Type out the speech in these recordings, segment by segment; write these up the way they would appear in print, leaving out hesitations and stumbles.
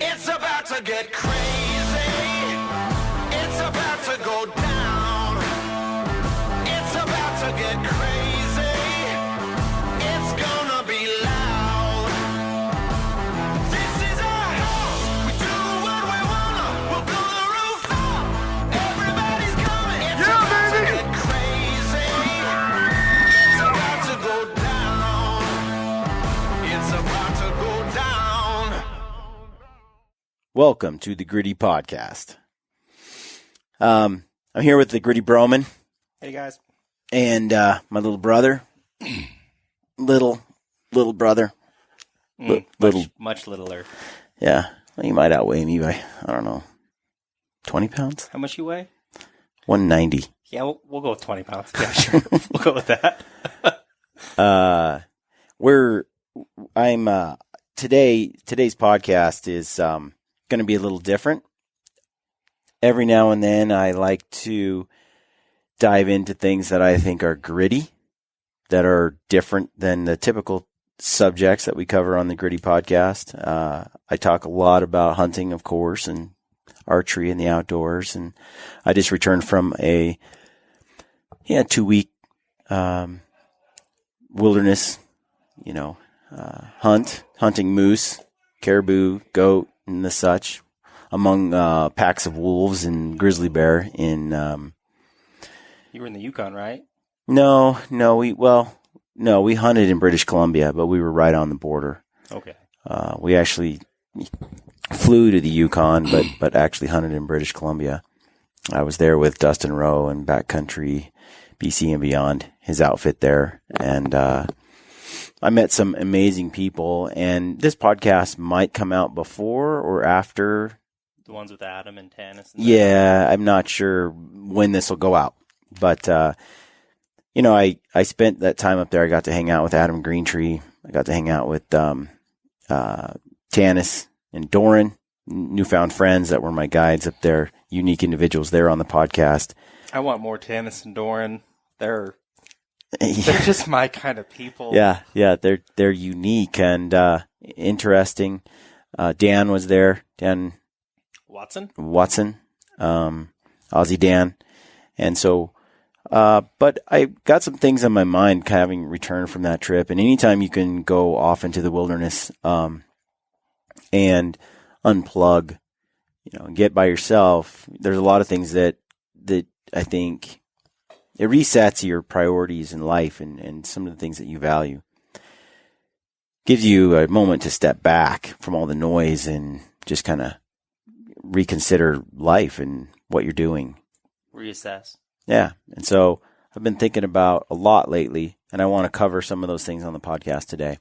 It's about to get crazy. It's about to go down. It's about to get crazy. It's gonna be loud. This is our house. We do what we wanna. We'll blow the roof up. Everybody's coming. It's about to get crazy. It's about to go down. It's about to go down. Welcome to the Gritty Podcast. I'm here with the Grittybroman Hey guys. and my little brother. little brother. Much littler. Yeah. Well, you might outweigh me by, I don't know, 20 pounds? How much you weigh? 190. Yeah, we'll go with 20 pounds. Yeah, sure. We'll go with that. Today's podcast is going to be a little different. Every now and then I like to dive into things that I think are gritty, that are different than the typical subjects that we cover on the Gritty Podcast. I talk a lot about hunting, of course, and archery and the outdoors. And I just returned from a 2-week wilderness, hunting moose, caribou, goat, and the such, among packs of wolves and grizzly bear in. You were in the Yukon, right? No, we hunted in British Columbia, but we were right on the border. Okay. We actually flew to the Yukon, but actually hunted in British Columbia. I was there with Dustin Rowe and Backcountry, BC and Beyond, his outfit there, and I met some amazing people. And this podcast might come out before or after. The ones with Adam and Tanis. Yeah, I'm not sure when this will go out, but I spent that time up there. I got to hang out with Adam Greentree. I got to hang out with Tanis and Doran, newfound friends that were my guides up there, unique individuals there on the podcast. I want more Tanis and Doran. They're just my kind of people. Yeah, they're unique and interesting. Dan was there, Dan Watson, Aussie Dan, and so. But I got some things on my mind having returned from that trip. And anytime you can go off into the wilderness, and unplug, and get by yourself, there's a lot of things that I think it resets your priorities in life and some of the things that you value. Gives you a moment to step back from all the noise and just kind of reconsider life and what you're doing. Reassess. Yeah. And so I've been thinking about a lot lately, and I want to cover some of those things on the podcast today.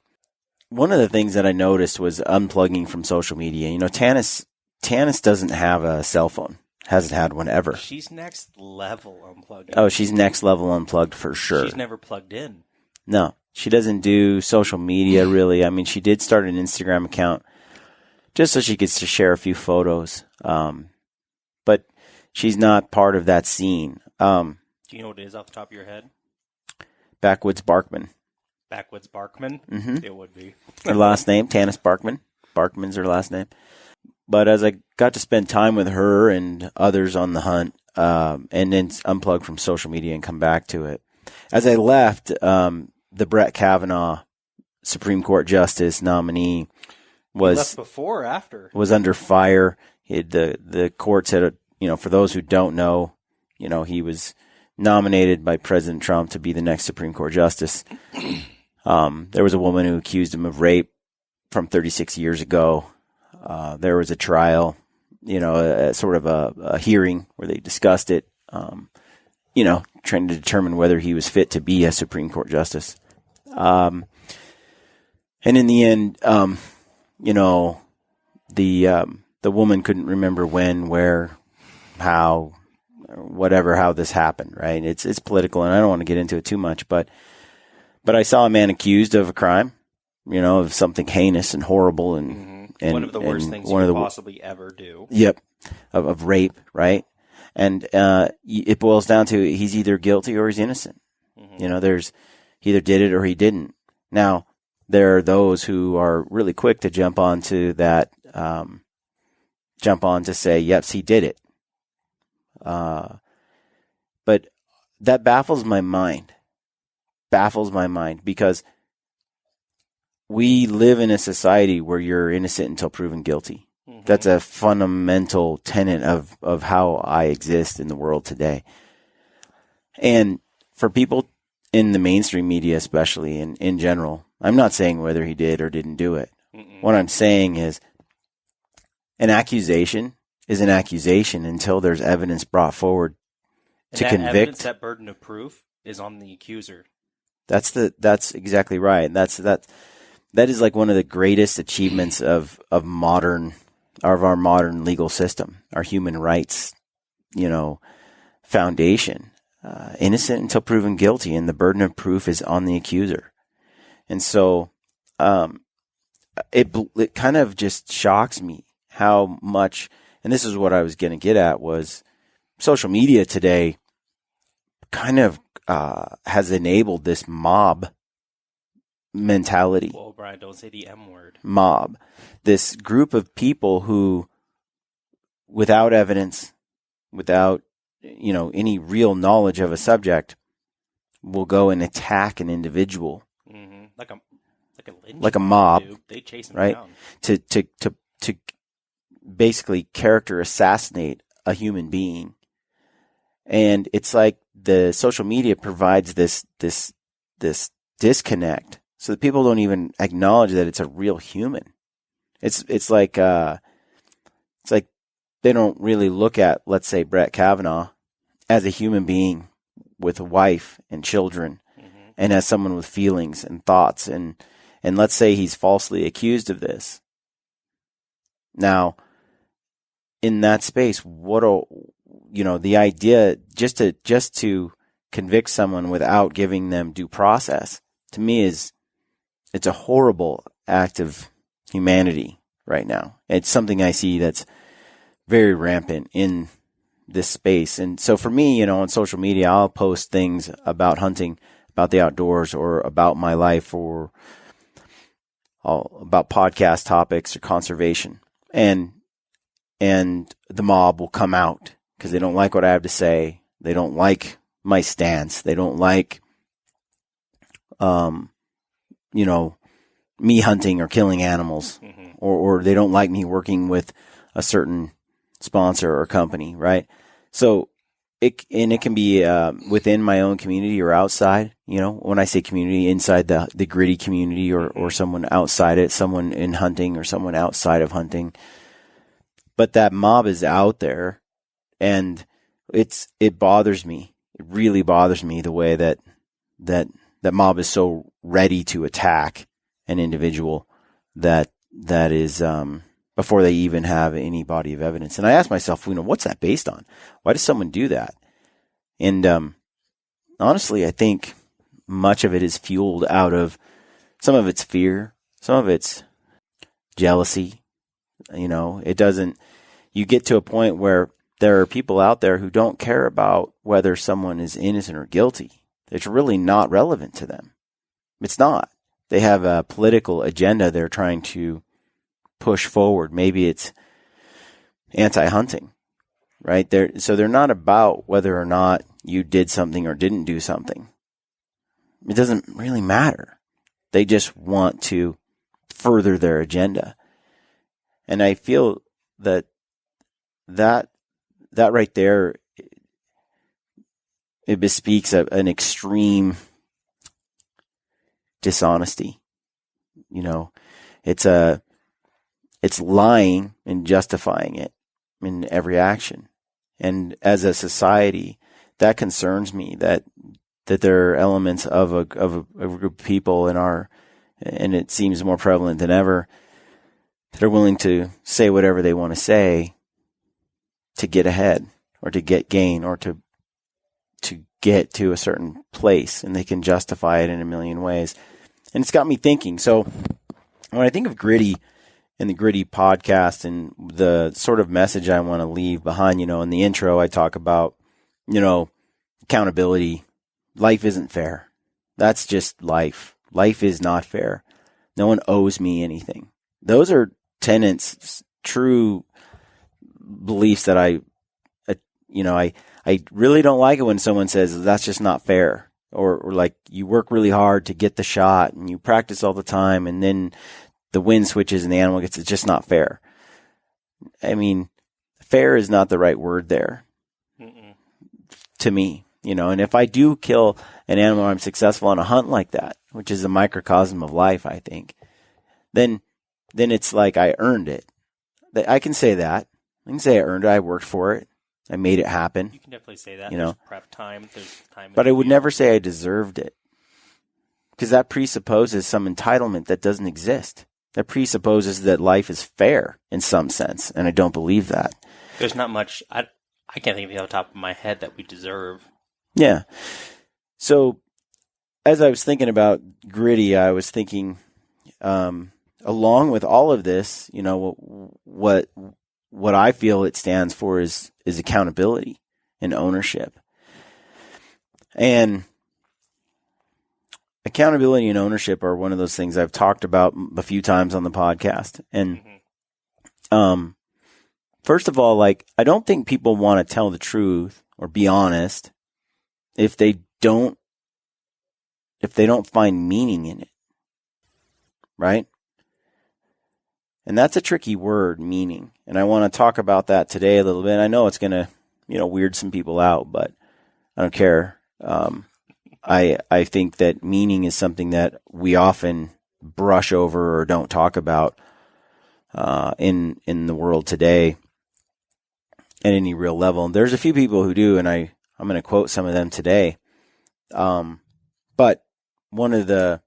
One of the things that I noticed was unplugging from social media. Tanis doesn't have a cell phone. Hasn't had one ever. She's next level unplugged. Oh, she's next level unplugged for sure. She's never plugged in. No, she doesn't do social media really. I mean, she did start an Instagram account just so she gets to share a few photos. But she's not part of that scene. Do you know what it is off the top of your head? Backwoods Barkman. Backwoods Barkman? Mm-hmm. It would be. Her last name, Tanis Barkman. Barkman's her last name. But as I got to spend time with her and others on the hunt, and then unplug from social media and come back to it. As I left, the Brett Kavanaugh Supreme Court Justice nominee left before or after? Was under fire. The court said, for those who don't know, he was nominated by President Trump to be the next Supreme Court Justice. There was a woman who accused him of rape from 36 years ago. There was a trial, a sort of a hearing where they discussed it, trying to determine whether he was fit to be a Supreme Court Justice. And in the end, the woman couldn't remember when, where, how, how this happened, right? It's political, and I don't want to get into it too much, but I saw a man accused of a crime, of something heinous and horrible and one of the worst things you could possibly ever do. Yep, of rape, right? And it boils down to he's either guilty or he's innocent. Mm-hmm. He either did it or he didn't. Now, there are those who are really quick to jump onto that jump on to say, "Yes, he did it." But that baffles my mind. Because we live in a society where you're innocent until proven guilty. Mm-hmm. That's a fundamental tenet of how I exist in the world today. And for people in the mainstream media, especially, and in general, I'm not saying whether he did or didn't do it. Mm-mm. What I'm saying is an accusation is an accusation until there's evidence brought forward to convict. Evidence, that burden of proof is on the accuser. That's exactly right. That is like one of the greatest achievements of our modern legal system, our human rights, foundation. Innocent until proven guilty, and the burden of proof is on the accuser. And so, it kind of just shocks me how much, and this is what I was going to get at, was social media today kind of has enabled this mob mentality. Well, Brian, don't say the M word. Mob. This group of people who, without evidence, without any real knowledge of a subject, will go and attack an individual. Mm-hmm. Like a mob. Dude. They chase them right? down. To basically character assassinate a human being. And it's like the social media provides this disconnect, so that people don't even acknowledge that it's a real human. It's like they don't really look at, let's say, Brett Kavanaugh as a human being with a wife and children, mm-hmm. and as someone with feelings and thoughts, and let's say he's falsely accused of this. Now, in that space, the idea just to convict someone without giving them due process, to me, it's a horrible act of humanity right now. It's something I see that's very rampant in this space. And so for me, on social media, I'll post things about hunting, about the outdoors, or about my life, or about podcast topics or conservation. And the mob will come out because they don't like what I have to say. They don't like my stance. They don't like, me hunting or killing animals, mm-hmm. or they don't like me working with a certain sponsor or company, right? So it can be within my own community or outside. When I say community, inside the gritty community, or someone outside it, someone in hunting or someone outside of hunting. But that mob is out there, and it bothers me. It really bothers me the way that mob is so ready to attack an individual that is before they even have any body of evidence. And I ask myself, what's that based on? Why does someone do that? And honestly, I think much of it is fueled out of some of it's fear, some of it's jealousy. You get to a point where there are people out there who don't care about whether someone is innocent or guilty. It's really not relevant to them. It's not. They have a political agenda they're trying to push forward. Maybe it's anti-hunting, right? So they're not about whether or not you did something or didn't do something. It doesn't really matter. They just want to further their agenda. And I feel that right there, it bespeaks an extreme dishonesty. It's lying and justifying it in every action. And as a society, that concerns me, that there are elements of a group of people and it seems more prevalent than ever, that are willing to say whatever they want to say to get ahead, or to get gain, or to get to a certain place, and they can justify it in a million ways. And it's got me thinking. So when I think of Gritty and the Gritty podcast and the sort of message I want to leave behind, in the intro, I talk about, accountability. Life isn't fair. That's just life. Life is not fair. No one owes me anything. Those are tenets, true beliefs that I really don't like it when someone says that's just not fair, or like you work really hard to get the shot and you practice all the time and then the wind switches and the animal gets, it's just not fair. I mean, fair is not the right word there. To me, and if I do kill an animal, I'm successful on a hunt like that, which is a microcosm of life, I think, then it's like I earned it. I can say that. I can say I earned it. I worked for it. I made it happen. You can definitely say that. There's prep time. There's time. But I would never say I deserved it, because that presupposes some entitlement that doesn't exist. That presupposes that life is fair in some sense, and I don't believe that. There's not much. I can't think of it off the top of my head that we deserve. Yeah. So as I was thinking about Gritty, I was thinking, along with all of this, what I feel it stands for is accountability and ownership. And accountability and ownership are one of those things I've talked about a few times on the podcast. And first of all, like, I don't think people want to tell the truth or be honest if they don't find meaning in it. Right? And that's a tricky word, meaning. And I want to talk about that today a little bit. I know it's going to, weird some people out, but I don't care. I think that meaning is something that we often brush over or don't talk about in the world today at any real level. And there's a few people who do, and I'm going to quote some of them today. But one of the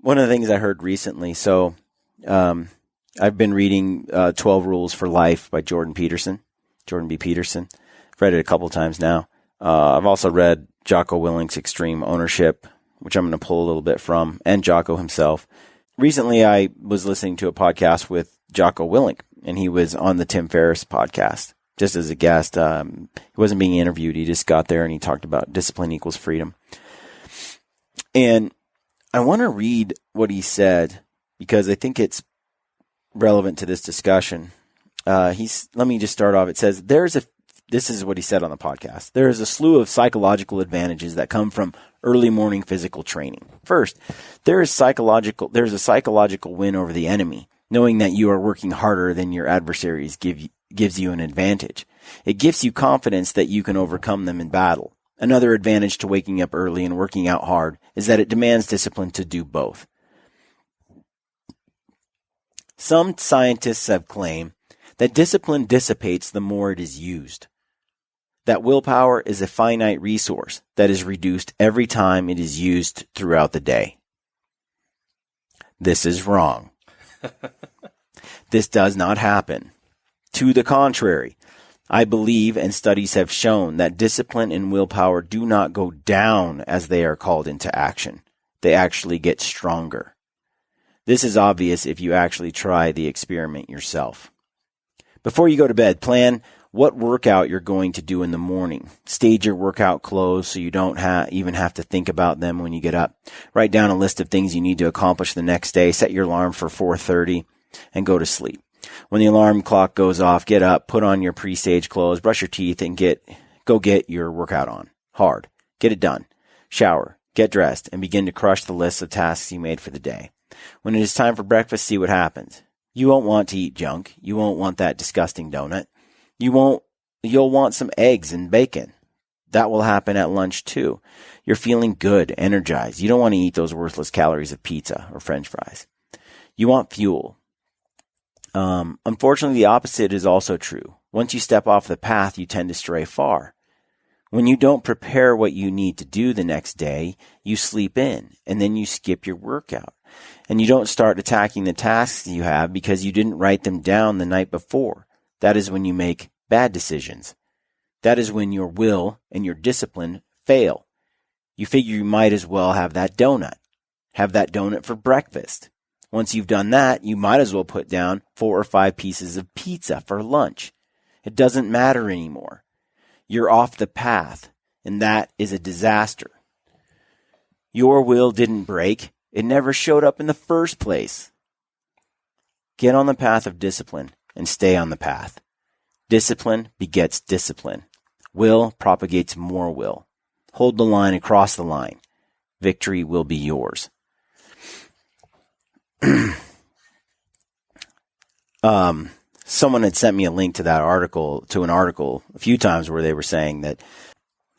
things I heard recently, so I've been reading 12 Rules for Life by Jordan B. Peterson. I've read it a couple times now. I've also read Jocko Willink's Extreme Ownership, which I'm going to pull a little bit from, and Jocko himself. Recently, I was listening to a podcast with Jocko Willink, and he was on the Tim Ferriss podcast, just as a guest. He wasn't being interviewed. He just got there, and he talked about discipline equals freedom. And I want to read what he said, because I think it's relevant to this discussion. Let me just start off. It says, this is what he said on the podcast. There is a slew of psychological advantages that come from early morning physical training. First, there's a psychological win over the enemy. Knowing that you are working harder than your adversaries gives you an advantage. It gives you confidence that you can overcome them in battle. Another advantage to waking up early and working out hard is that it demands discipline to do both. Some scientists have claimed that discipline dissipates the more it is used. That willpower is a finite resource that is reduced every time it is used throughout the day. This is wrong. This does not happen. To the contrary, I believe, and studies have shown, that discipline and willpower do not go down as they are called into action. They actually get stronger. This is obvious if you actually try the experiment yourself. Before you go to bed, plan what workout you're going to do in the morning. Stage your workout clothes so you don't even have to think about them when you get up. Write down a list of things you need to accomplish the next day. Set your alarm for 4:30 and go to sleep. When the alarm clock goes off, get up, put on your pre-stage clothes, brush your teeth, and go get your workout on. Hard. Get it done. Shower. Get dressed and begin to crush the list of tasks you made for the day. When it is time for breakfast, see what happens. You won't want to eat junk. You won't want that disgusting donut. You'll want some eggs and bacon. That will happen at lunch too. You're feeling good, energized. You don't want to eat those worthless calories of pizza or French fries. You want fuel. Unfortunately, the opposite is also true. Once you step off the path, you tend to stray far. When you don't prepare what you need to do the next day, you sleep in, and then you skip your workout. And you don't start attacking the tasks you have because you didn't write them down the night before. That is when you make bad decisions. That is when your will and your discipline fail. You figure you might as well have that donut. Have that donut for breakfast. Once you've done that, you might as well put down 4 or 5 pieces of pizza for lunch. It doesn't matter anymore. You're off the path, and that is a disaster. Your will didn't break. It never showed up in the first place. Get on the path of discipline and stay on the path. Discipline begets discipline. Will propagates more will. Hold the line and cross the line. Victory will be yours. Someone had sent me a link to an article a few times where they were saying that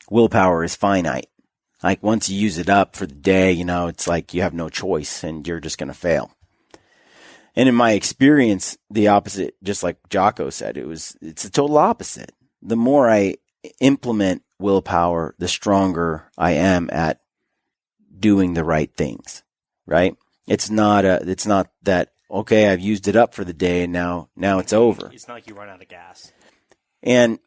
willpower is finite. Like once you use it up for the day, it's like you have no choice and you're just going to fail. And in my experience, the opposite, just like Jocko said, it's the total opposite. The more I implement willpower, the stronger I am at doing the right things, right? It's not that, okay, I've used it up for the day and now it's over. It's not like you run out of gas. And,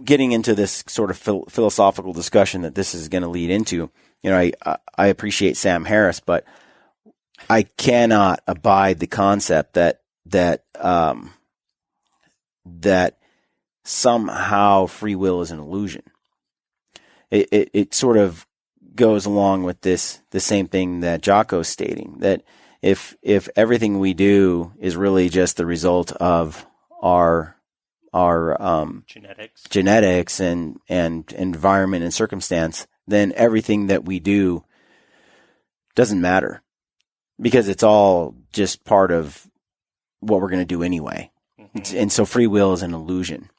getting into this sort of philosophical discussion that this is going to lead into, I appreciate Sam Harris, but I cannot abide the concept that somehow free will is an illusion. It sort of goes along with the same thing that Jocko's stating, that if everything we do is really just the result of our genetics and environment and circumstance, then everything that we do doesn't matter because it's all just part of what we're going to do anyway. Mm-hmm. And so free will is an illusion.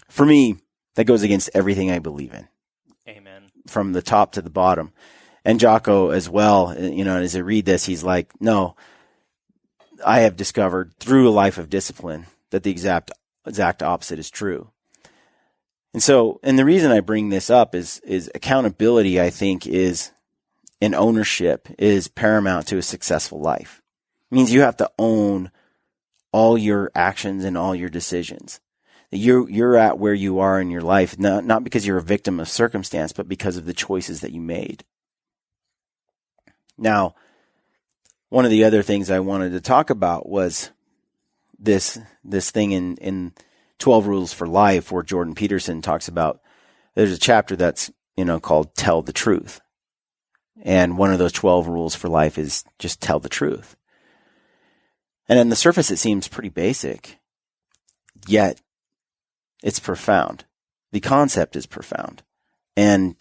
For me, that goes against everything I believe in. Amen. From the top to the bottom. And Jocko as well, as I read this, he's like, no, I have discovered through a life of discipline that the exact opposite is true. And the reason I bring this up is accountability, I think, and ownership is paramount to a successful life. It means you have to own all your actions and all your decisions. You're at where you are in your life, not because you're a victim of circumstance, but because of the choices that you made. Now, one of the other things I wanted to talk about was this thing in 12 Rules for Life, where Jordan Peterson talks about, there's a chapter that's, called Tell the Truth. And one of those 12 rules for life is just tell the truth. And on the surface, it seems pretty basic, yet it's profound. The concept is profound and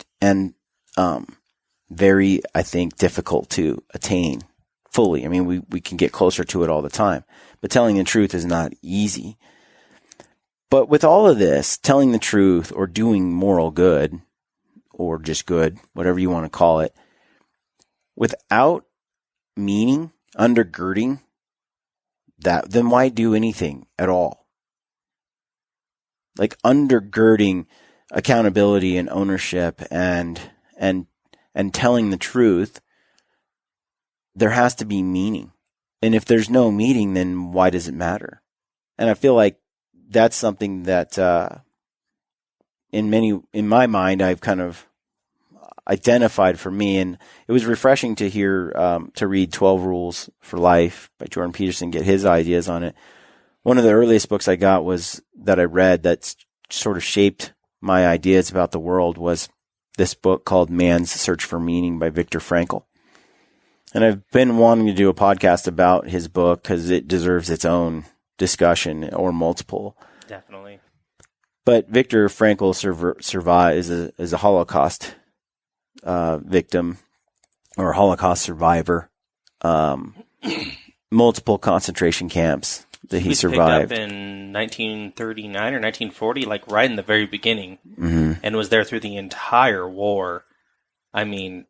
very, I think, difficult to attain fully. I mean, we can get closer to it all the time, but telling the truth is not easy. But with all of this, telling the truth or doing moral good or just good, whatever you want to call it, without meaning, undergirding that, then why do anything at all? Like undergirding accountability and ownership and telling the truth, there has to be meaning. And if there's no meaning, then why does it matter? And I feel like that's something that in my mind I've kind of identified for me, and it was refreshing to hear to read 12 Rules for Life by Jordan Peterson, get his ideas on it. One of the earliest books I got that I read that sort of shaped my ideas about the world was this book called Man's Search for Meaning by Viktor Frankl. And I've been wanting to do a podcast about his book because it deserves its own discussion or multiple. Definitely. But Viktor Frankl is a Holocaust victim or Holocaust survivor, multiple concentration camps that he survived. Picked up in 1939 or 1940, like right in the very beginning, and was there through the entire war. I mean,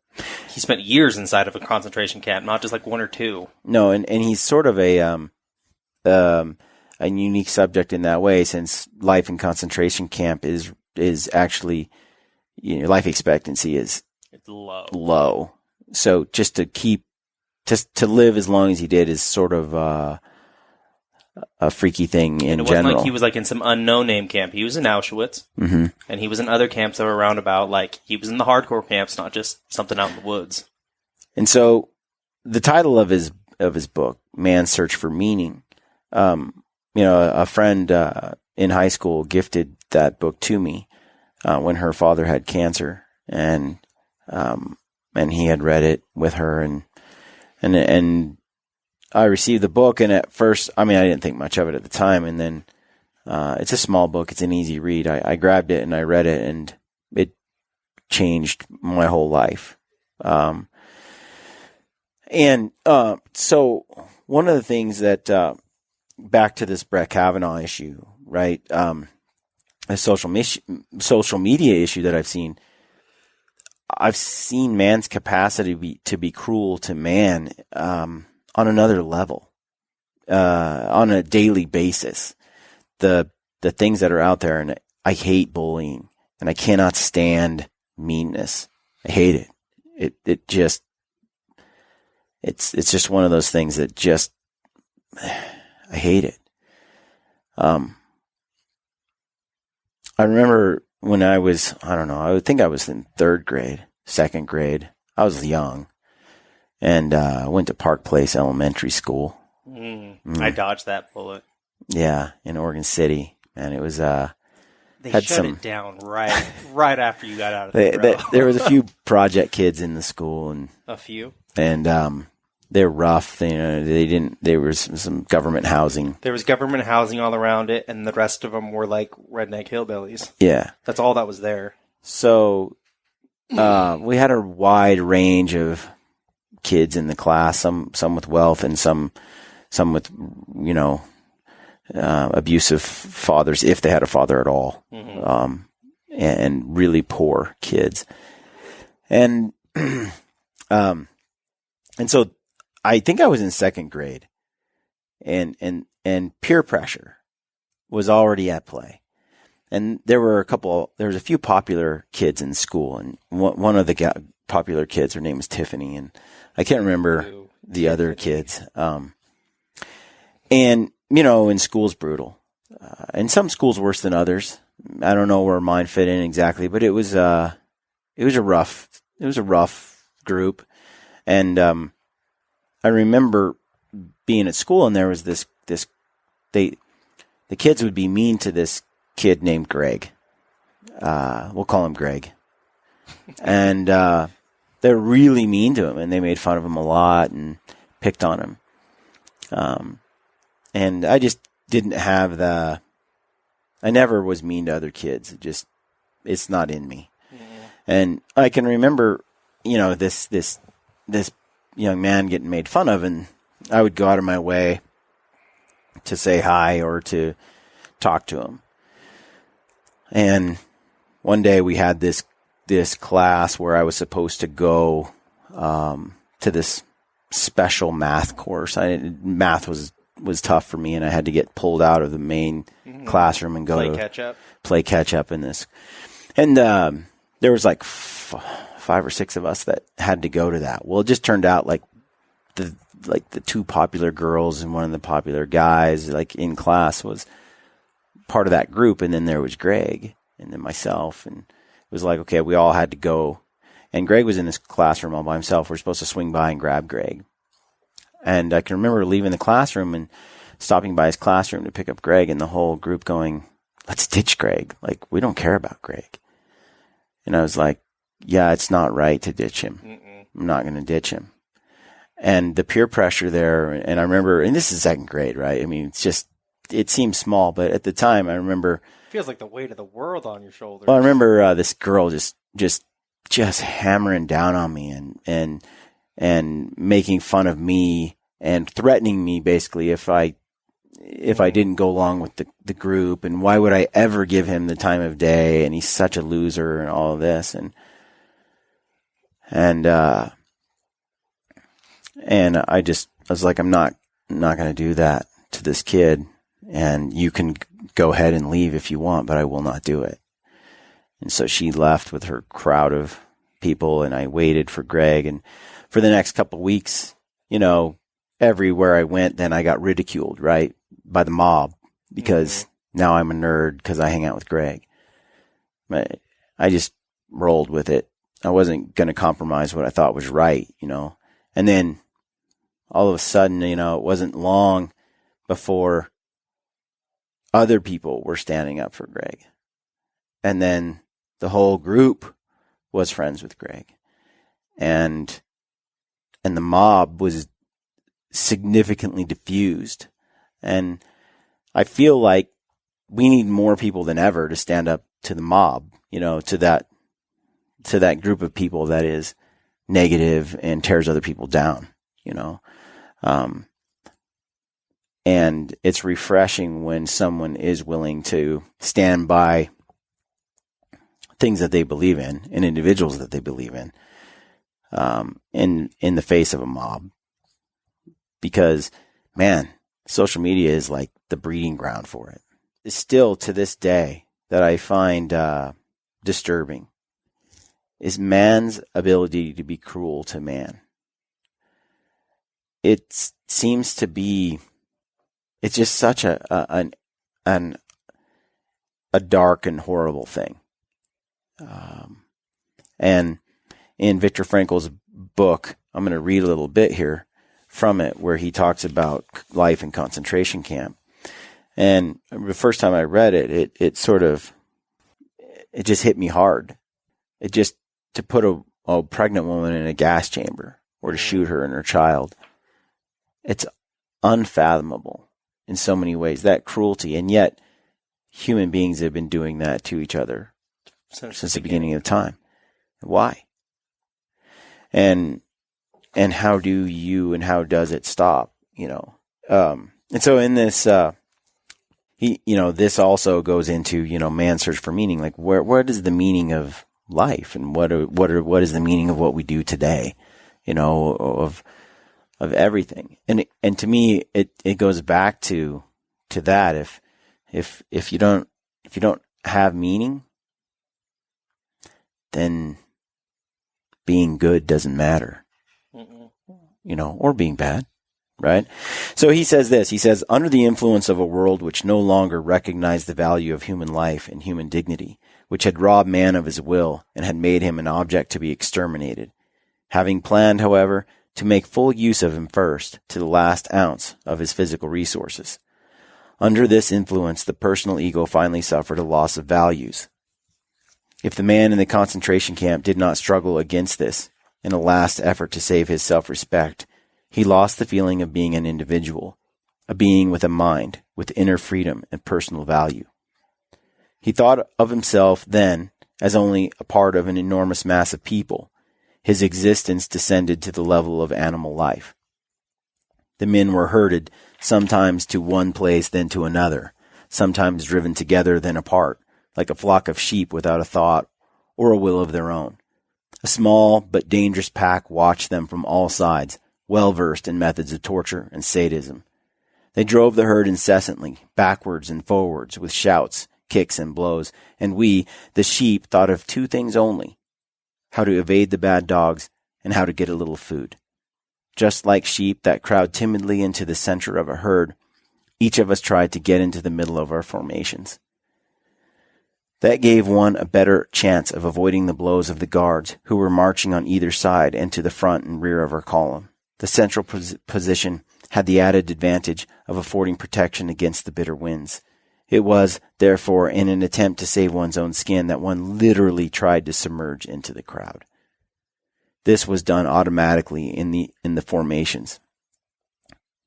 he spent years inside of a concentration camp, not just like one or two. No, and he's sort of a unique subject in that way, since life in concentration camp is actually, life expectancy is low. So just to live as long as he did is sort of a freaky thing in general. And it wasn't like he was like in some unknown name camp. He was in Auschwitz, and he was in other camps that were around about. Like he was in the hardcore camps, not just something out in the woods. And so, the title of his book, Man's Search for Meaning, a friend in high school gifted that book to me when her father had cancer, and he had read it with her, and I received the book, and at first, I didn't think much of it at the time, and then It's a small book. It's an easy read. I grabbed it and I read it, and it changed my whole life. So one of the things that, back to this Brett Kavanaugh issue, right? A social media issue that I've seen man's capacity to be cruel to man, on another level, on a daily basis. The things that are out there, and I hate bullying, and I cannot stand meanness. I hate it. It's just one of those things that just, I hate it. I remember when I was, I would think I was in second grade. I was young, and I went to Park Place Elementary School. I dodged that bullet. Yeah, in Oregon City, and it was They shut it down right after you got out of the there was a few project kids in the school, and a few, and they're rough. There was some government housing. There was government housing all around it, and the rest of them were like redneck hillbillies. Yeah, that's all that was there. So, we had a wide range of kids in the class. Some with wealth, and some with abusive fathers, if they had a father at all, and really poor kids, and so I think I was in second grade, and peer pressure was already at play, and there was a few popular kids in school, and one of the popular kids, her name was Tiffany, and I can't remember the other kids, and in school's brutal, and some schools worse than others. I don't know where mine fit in exactly, but it was a rough group, and I remember being at school, and there was the kids would be mean to this kid named Greg. We'll call him Greg, and they're really mean to him, and they made fun of him a lot and picked on him. And I just didn't have I never was mean to other kids. It's not in me. Yeah. And I can remember, this young man getting made fun of, and I would go out of my way to say hi or to talk to him. And one day we had this class where I was supposed to go to this special math course. Math was tough for me, and I had to get pulled out of the main classroom and go play catch up in this. And there was like 5 or 6 of us that had to go to that. Well, it just turned out like the 2 popular girls and one of the popular guys like in class was part of that group, and then there was Greg and then myself, and it was like, okay, we all had to go, and Greg was in this classroom all by himself. We're supposed to swing by and grab Greg. And I can remember leaving the classroom and stopping by his classroom to pick up Greg, and the whole group going, "Let's ditch Greg. Like, we don't care about Greg." And I was like, yeah, it's not right to ditch him. I'm not going to ditch him. And the peer pressure there, and I remember, and this is second grade, right? I mean, it seems small, but at the time I remember. Feels like the weight of the world on your shoulders. Well, I remember this girl just hammering down on me and making fun of me and threatening me basically if I didn't go along with the group, and why would I ever give him the time of day, and he's such a loser and all of this, and I was like, I'm not going to do that to this kid, and you can go ahead and leave if you want, but I will not do it. And so she left with her crowd of people, and I waited for Greg, and for the next couple of weeks, everywhere I went, then I got ridiculed, right, by the mob, because now I'm a nerd because I hang out with Greg. But I just rolled with it. I wasn't going to compromise what I thought was right, And then all of a sudden, it wasn't long before other people were standing up for Greg. And then the whole group was friends with Greg. And the mob was significantly diffused. And I feel like we need more people than ever to stand up to the mob, to that group of people that is negative and tears other people down, and it's refreshing when someone is willing to stand by things that they believe in and individuals that they believe in the face of a mob. Because, man, social media is like the breeding ground for it. It's still to this day that I find disturbing is man's ability to be cruel to man. It seems to be, it's just such a dark and horrible thing. And in Viktor Frankl's book, I'm going to read a little bit here from it, where he talks about life in concentration camp. And the first time I read it, it just hit me hard. It just, to put a pregnant woman in a gas chamber or to shoot her and her child, it's unfathomable in so many ways, that cruelty. And yet human beings have been doing that to each other since the beginning of time. Why? And how does it stop? And so in this, this also goes into, man's search for meaning. Like, what is the meaning of life, and what is the meaning of what we do today? Of everything. And to me, it goes back to that. If you don't have meaning, then being good doesn't matter, or being bad, right? So he says this, he says, under the influence of a world which no longer recognized the value of human life and human dignity, which had robbed man of his will and had made him an object to be exterminated, having planned, however, to make full use of him first to the last ounce of his physical resources. Under this influence, the personal ego finally suffered a loss of values. If the man in the concentration camp did not struggle against this in a last effort to save his self-respect, he lost the feeling of being an individual, a being with a mind, with inner freedom and personal value. He thought of himself then as only a part of an enormous mass of people. His existence descended to the level of animal life. The men were herded, sometimes to one place, then to another, sometimes driven together, then apart, like a flock of sheep without a thought or a will of their own. A small but dangerous pack watched them from all sides, well versed in methods of torture and sadism. They drove the herd incessantly, backwards and forwards, with shouts, kicks, and blows, and we, the sheep, thought of two things only: how to evade the bad dogs and how to get a little food. Just like sheep that crowd timidly into the center of a herd, each of us tried to get into the middle of our formations. That gave one a better chance of avoiding the blows of the guards who were marching on either side and to the front and rear of our column. The central position had the added advantage of affording protection against the bitter winds. It was, therefore, in an attempt to save one's own skin that one literally tried to submerge into the crowd. This was done automatically in the formations.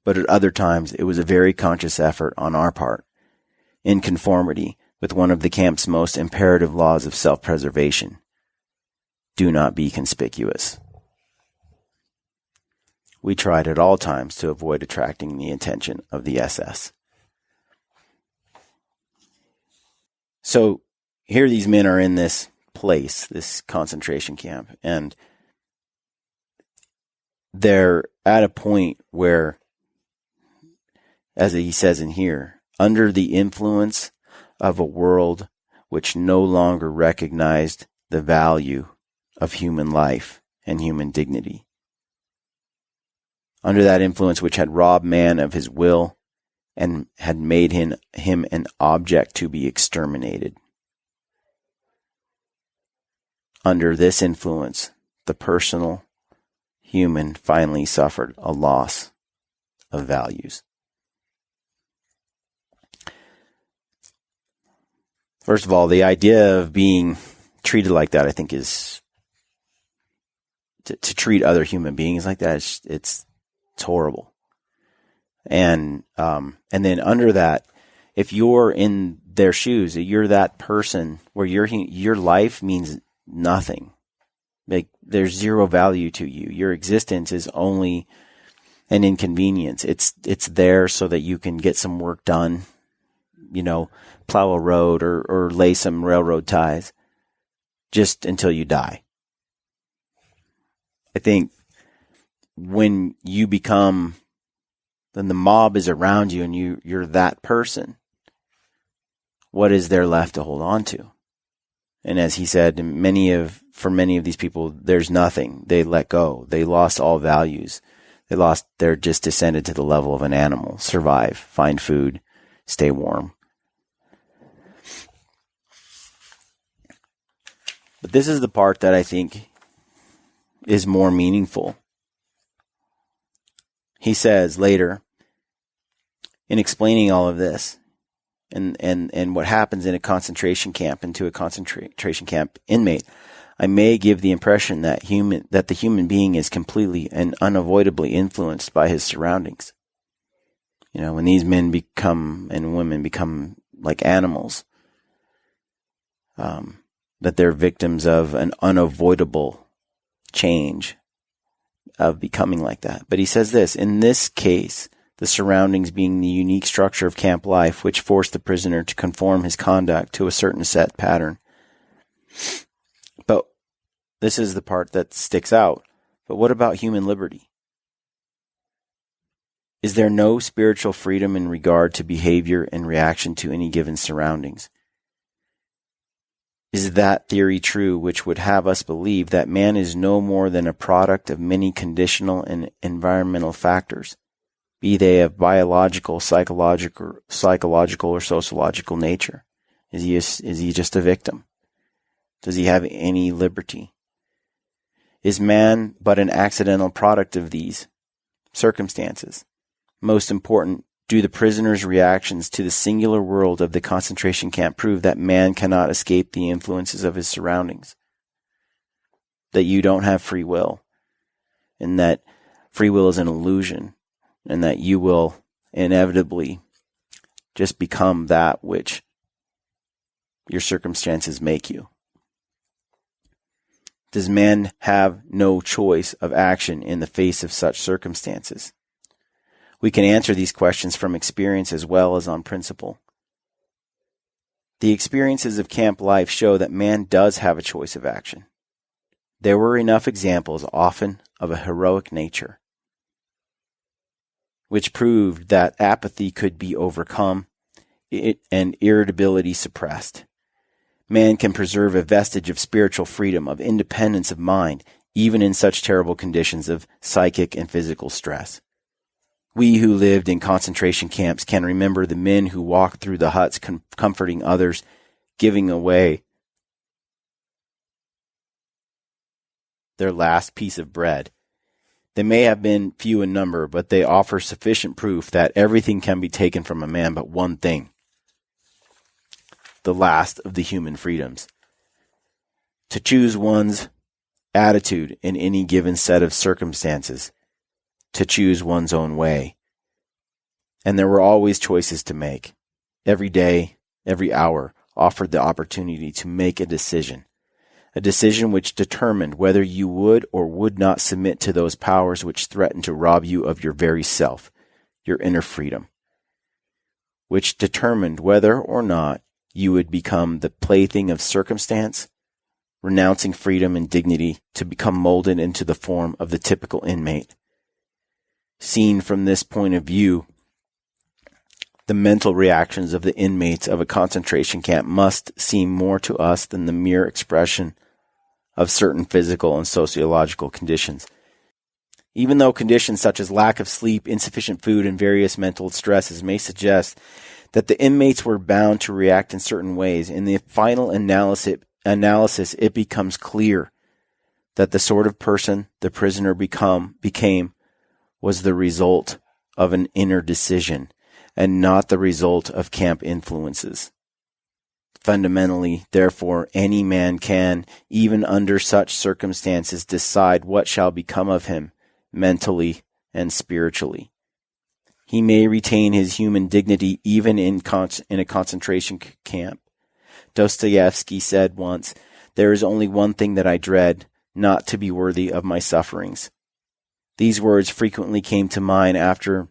But at other times it was a very conscious effort on our part, in conformity with one of the camp's most imperative laws of self-preservation. Do not be conspicuous. We tried at all times to avoid attracting the attention of the SS. So here these men are in this place, this concentration camp, and they're at a point where, as he says in here, under the influence of a world which no longer recognized the value of human life and human dignity. Under that influence which had robbed man of his will and had made him an object to be exterminated. Under this influence, the personal human finally suffered a loss of values. First of all, the idea of being treated like that, I think, is to treat other human beings like that. It's horrible. And then under that, if you're in their shoes. You're that person where your life means nothing. Like, there's zero value to you. Your existence is only an inconvenience. It's there so that you can get some work done, plow a road or lay some railroad ties, just until you die. I think when you become, then the mob is around you and you're that person, what is there left to hold on to? And as he said, for many of these people, there's nothing. They let go. They lost all values. They're just descended to the level of an animal. Survive, find food, stay warm. But this is the part that I think is more meaningful. He says later, in explaining all of this, and what happens in a concentration camp and to a concentration camp inmate, I may give the impression that the human being is completely and unavoidably influenced by his surroundings. When these men and women become like animals, that they're victims of an unavoidable change of becoming like that. But he says this, in this case, the surroundings being the unique structure of camp life, which forced the prisoner to conform his conduct to a certain set pattern. But this is the part that sticks out. But what about human liberty? Is there no spiritual freedom in regard to behavior in reaction to any given surroundings? Is that theory true, which would have us believe that man is no more than a product of many conditional and environmental factors, be they of biological, psychological, or sociological nature? Is he just a victim? Does he have any liberty? Is man but an accidental product of these circumstances? Most important, do the prisoner's reactions to the singular world of the concentration camp prove that man cannot escape the influences of his surroundings? That you don't have free will, and that free will is an illusion, and that you will inevitably just become that which your circumstances make you? Does man have no choice of action in the face of such circumstances? We can answer these questions from experience as well as on principle. The experiences of camp life show that man does have a choice of action. There were enough examples, often of a heroic nature, which proved that apathy could be overcome and irritability suppressed. Man can preserve a vestige of spiritual freedom, of independence of mind, even in such terrible conditions of psychic and physical stress. We who lived in concentration camps can remember the men who walked through the huts comforting others, giving away their last piece of bread. They may have been few in number, but they offer sufficient proof that everything can be taken from a man but one thing: the last of the human freedoms. To choose one's attitude in any given set of circumstances, to choose one's own way. And there were always choices to make. Every day, every hour offered the opportunity to make a decision which determined whether you would or would not submit to those powers which threatened to rob you of your very self, your inner freedom, which determined whether or not you would become the plaything of circumstance, renouncing freedom and dignity to become molded into the form of the typical inmate. Seen from this point of view, the mental reactions of the inmates of a concentration camp must seem more to us than the mere expression of certain physical and sociological conditions. Even though conditions such as lack of sleep, insufficient food, and various mental stresses may suggest that the inmates were bound to react in certain ways, in the final analysis it becomes clear that the sort of person the prisoner became was the result of an inner decision and not the result of camp influences. Fundamentally, therefore, any man can, even under such circumstances, decide what shall become of him mentally and spiritually. He may retain his human dignity even in a concentration camp. Dostoevsky said once, "There is only one thing that I dread, not to be worthy of my sufferings." These words frequently came to mind after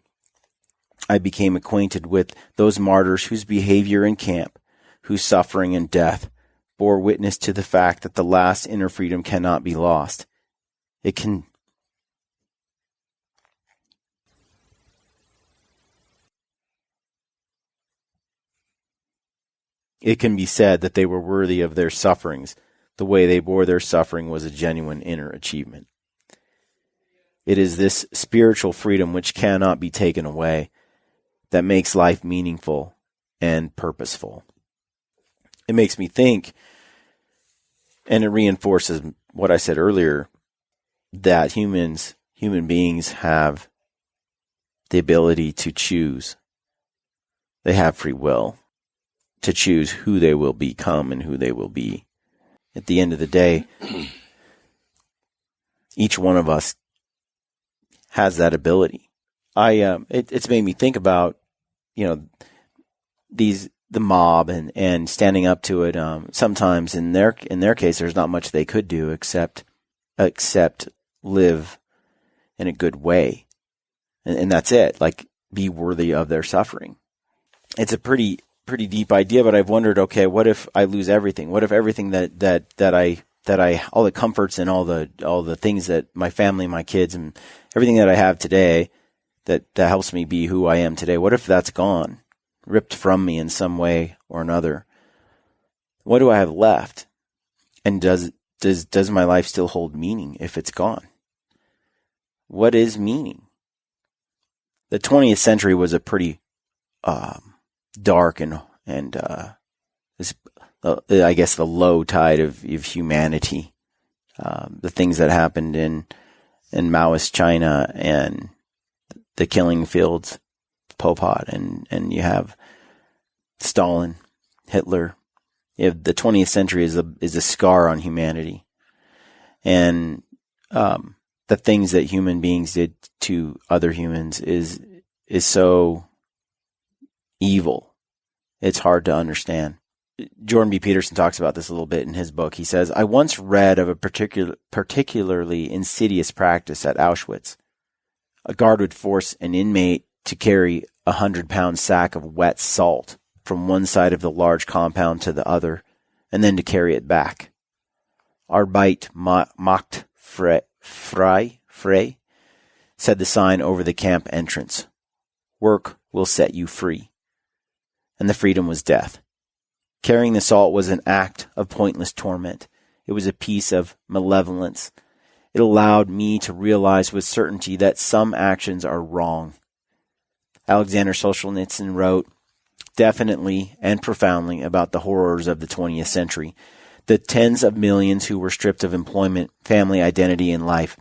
I became acquainted with those martyrs whose behavior in camp, whose suffering and death, bore witness to the fact that the last inner freedom cannot be lost. It can be said that they were worthy of their sufferings. The way they bore their suffering was a genuine inner achievement. It is this spiritual freedom which cannot be taken away that makes life meaningful and purposeful. It makes me think, and it reinforces what I said earlier, that human beings have the ability to choose. They have free will to choose who they will become and who they will be. At the end of the day, each one of us has that ability. It's made me think about, the mob and standing up to it. Sometimes in their case, there's not much they could do except live in a good way, and that's it. Like, be worthy of their suffering. It's a pretty deep idea, but I've wondered, okay, what if I lose everything? What if everything that I all the comforts and all the things that my family, my kids, and everything that I have today that helps me be who I am today, what if that's gone, ripped from me in some way or another? What do I have left? And does my life still hold meaning if it's gone? What is meaning? The 20th century was a pretty dark and I guess the low tide of humanity. The things that happened in Maoist China and the killing fields, Pol Pot, and you have Stalin, Hitler. You have the 20th century is a scar on humanity, and the things that human beings did to other humans is so evil. It's hard to understand. Jordan B. Peterson talks about this a little bit in his book. He says, "I once read of a particularly insidious practice at Auschwitz. A guard would force an inmate to carry a 100-pound sack of wet salt from one side of the large compound to the other, and then to carry it back. Arbeit macht frei, said the sign over the camp entrance. Work will set you free. And the freedom was death. Carrying the salt was an act of pointless torment. It was a piece of malevolence. It allowed me to realize with certainty that some actions are wrong." Alexander Solzhenitsyn wrote definitely and profoundly about the horrors of the 20th century, the tens of millions who were stripped of employment, family, identity, and life.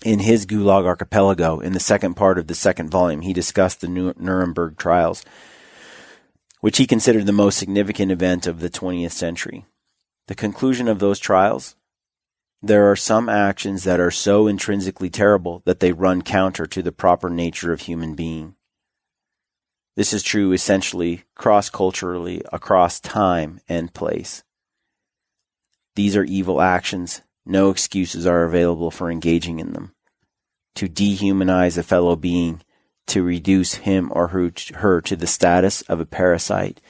In his Gulag Archipelago, in the second part of the second volume, he discussed the Nuremberg trials, which he considered the most significant event of the 20th century. The conclusion of those trials: there are some actions that are so intrinsically terrible that they run counter to the proper nature of human being. This is true essentially cross-culturally across time and place. These are evil actions. No excuses are available for engaging in them. To dehumanize a fellow being, to reduce him or her to the status of a parasite,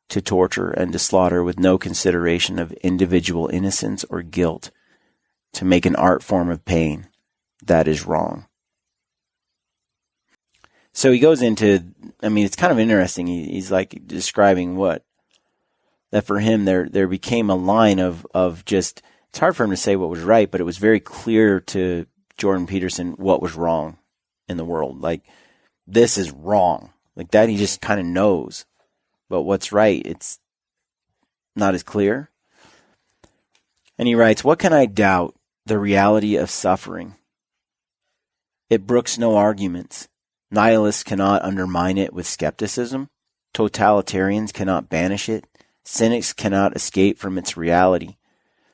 to torture and to slaughter with no consideration of individual innocence or guilt, to make an art form of pain, that is wrong. So he goes into, it's kind of interesting. He's like describing that for him there became a line of just, it's hard for him to say what was right, but it was very clear to Jordan Peterson what was wrong in the world. Like, this is wrong. Like that he just kind of knows. But what's right, it's not as clear. And he writes, "What can I doubt? The reality of suffering. It brooks no arguments. Nihilists cannot undermine it with skepticism. Totalitarians cannot banish it. Cynics cannot escape from its reality.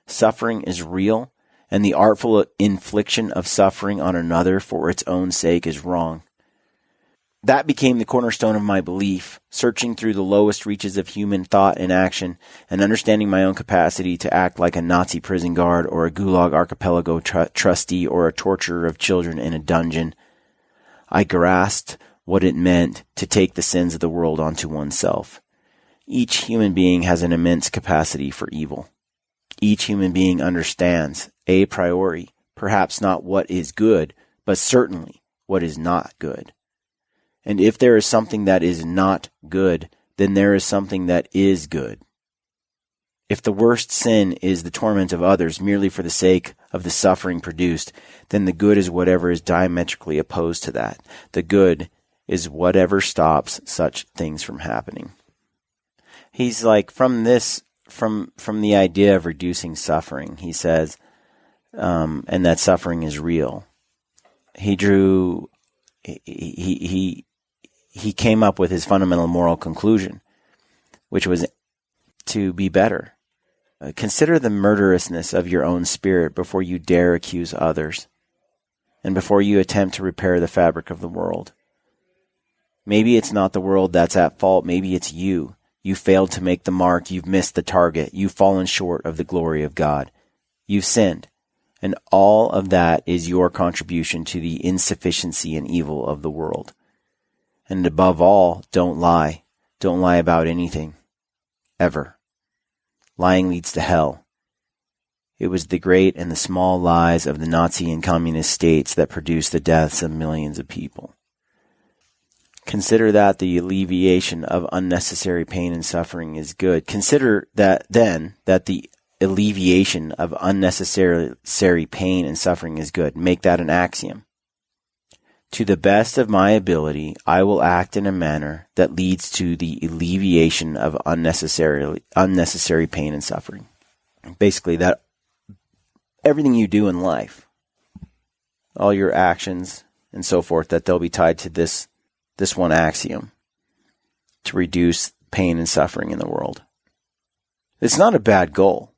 Suffering is real, and the artful infliction of suffering on another for its own sake is wrong. That became the cornerstone of my belief, searching through the lowest reaches of human thought and action, and understanding my own capacity to act like a Nazi prison guard or a Gulag Archipelago trustee or a torturer of children in a dungeon. I grasped what it meant to take the sins of the world onto oneself. Each human being has an immense capacity for evil. Each human being understands, a priori, perhaps not what is good, but certainly what is not good. And if there is something that is not good, then there is something that is good. If the worst sin is the torment of others merely for the sake of the suffering produced, then the good is whatever is diametrically opposed to that. The good is whatever stops such things from happening. He's like, from the idea of reducing suffering, he says, and that suffering is real. He came up with his fundamental moral conclusion, which was to be better. Consider the murderousness of your own spirit before you dare accuse others, and before you attempt to repair the fabric of the world. Maybe it's not the world that's at fault. Maybe it's you. You failed to make the mark. You've missed the target. You've fallen short of the glory of God. You've sinned. And all of that is your contribution to the insufficiency and evil of the world. And above all, don't lie. Don't lie about anything. Ever. Lying leads to hell. It was the great and the small lies of the Nazi and communist states that produced the deaths of millions of people. Consider that the alleviation of unnecessary pain and suffering is good. Consider that then that the alleviation of unnecessary pain and suffering is good. Make that an axiom. To the best of my ability, I will act in a manner that leads to the alleviation of unnecessary pain and suffering. Basically, that everything you do in life, all your actions and so forth, that they'll be tied to this one axiom, to reduce pain and suffering in the world. It's not a bad goal.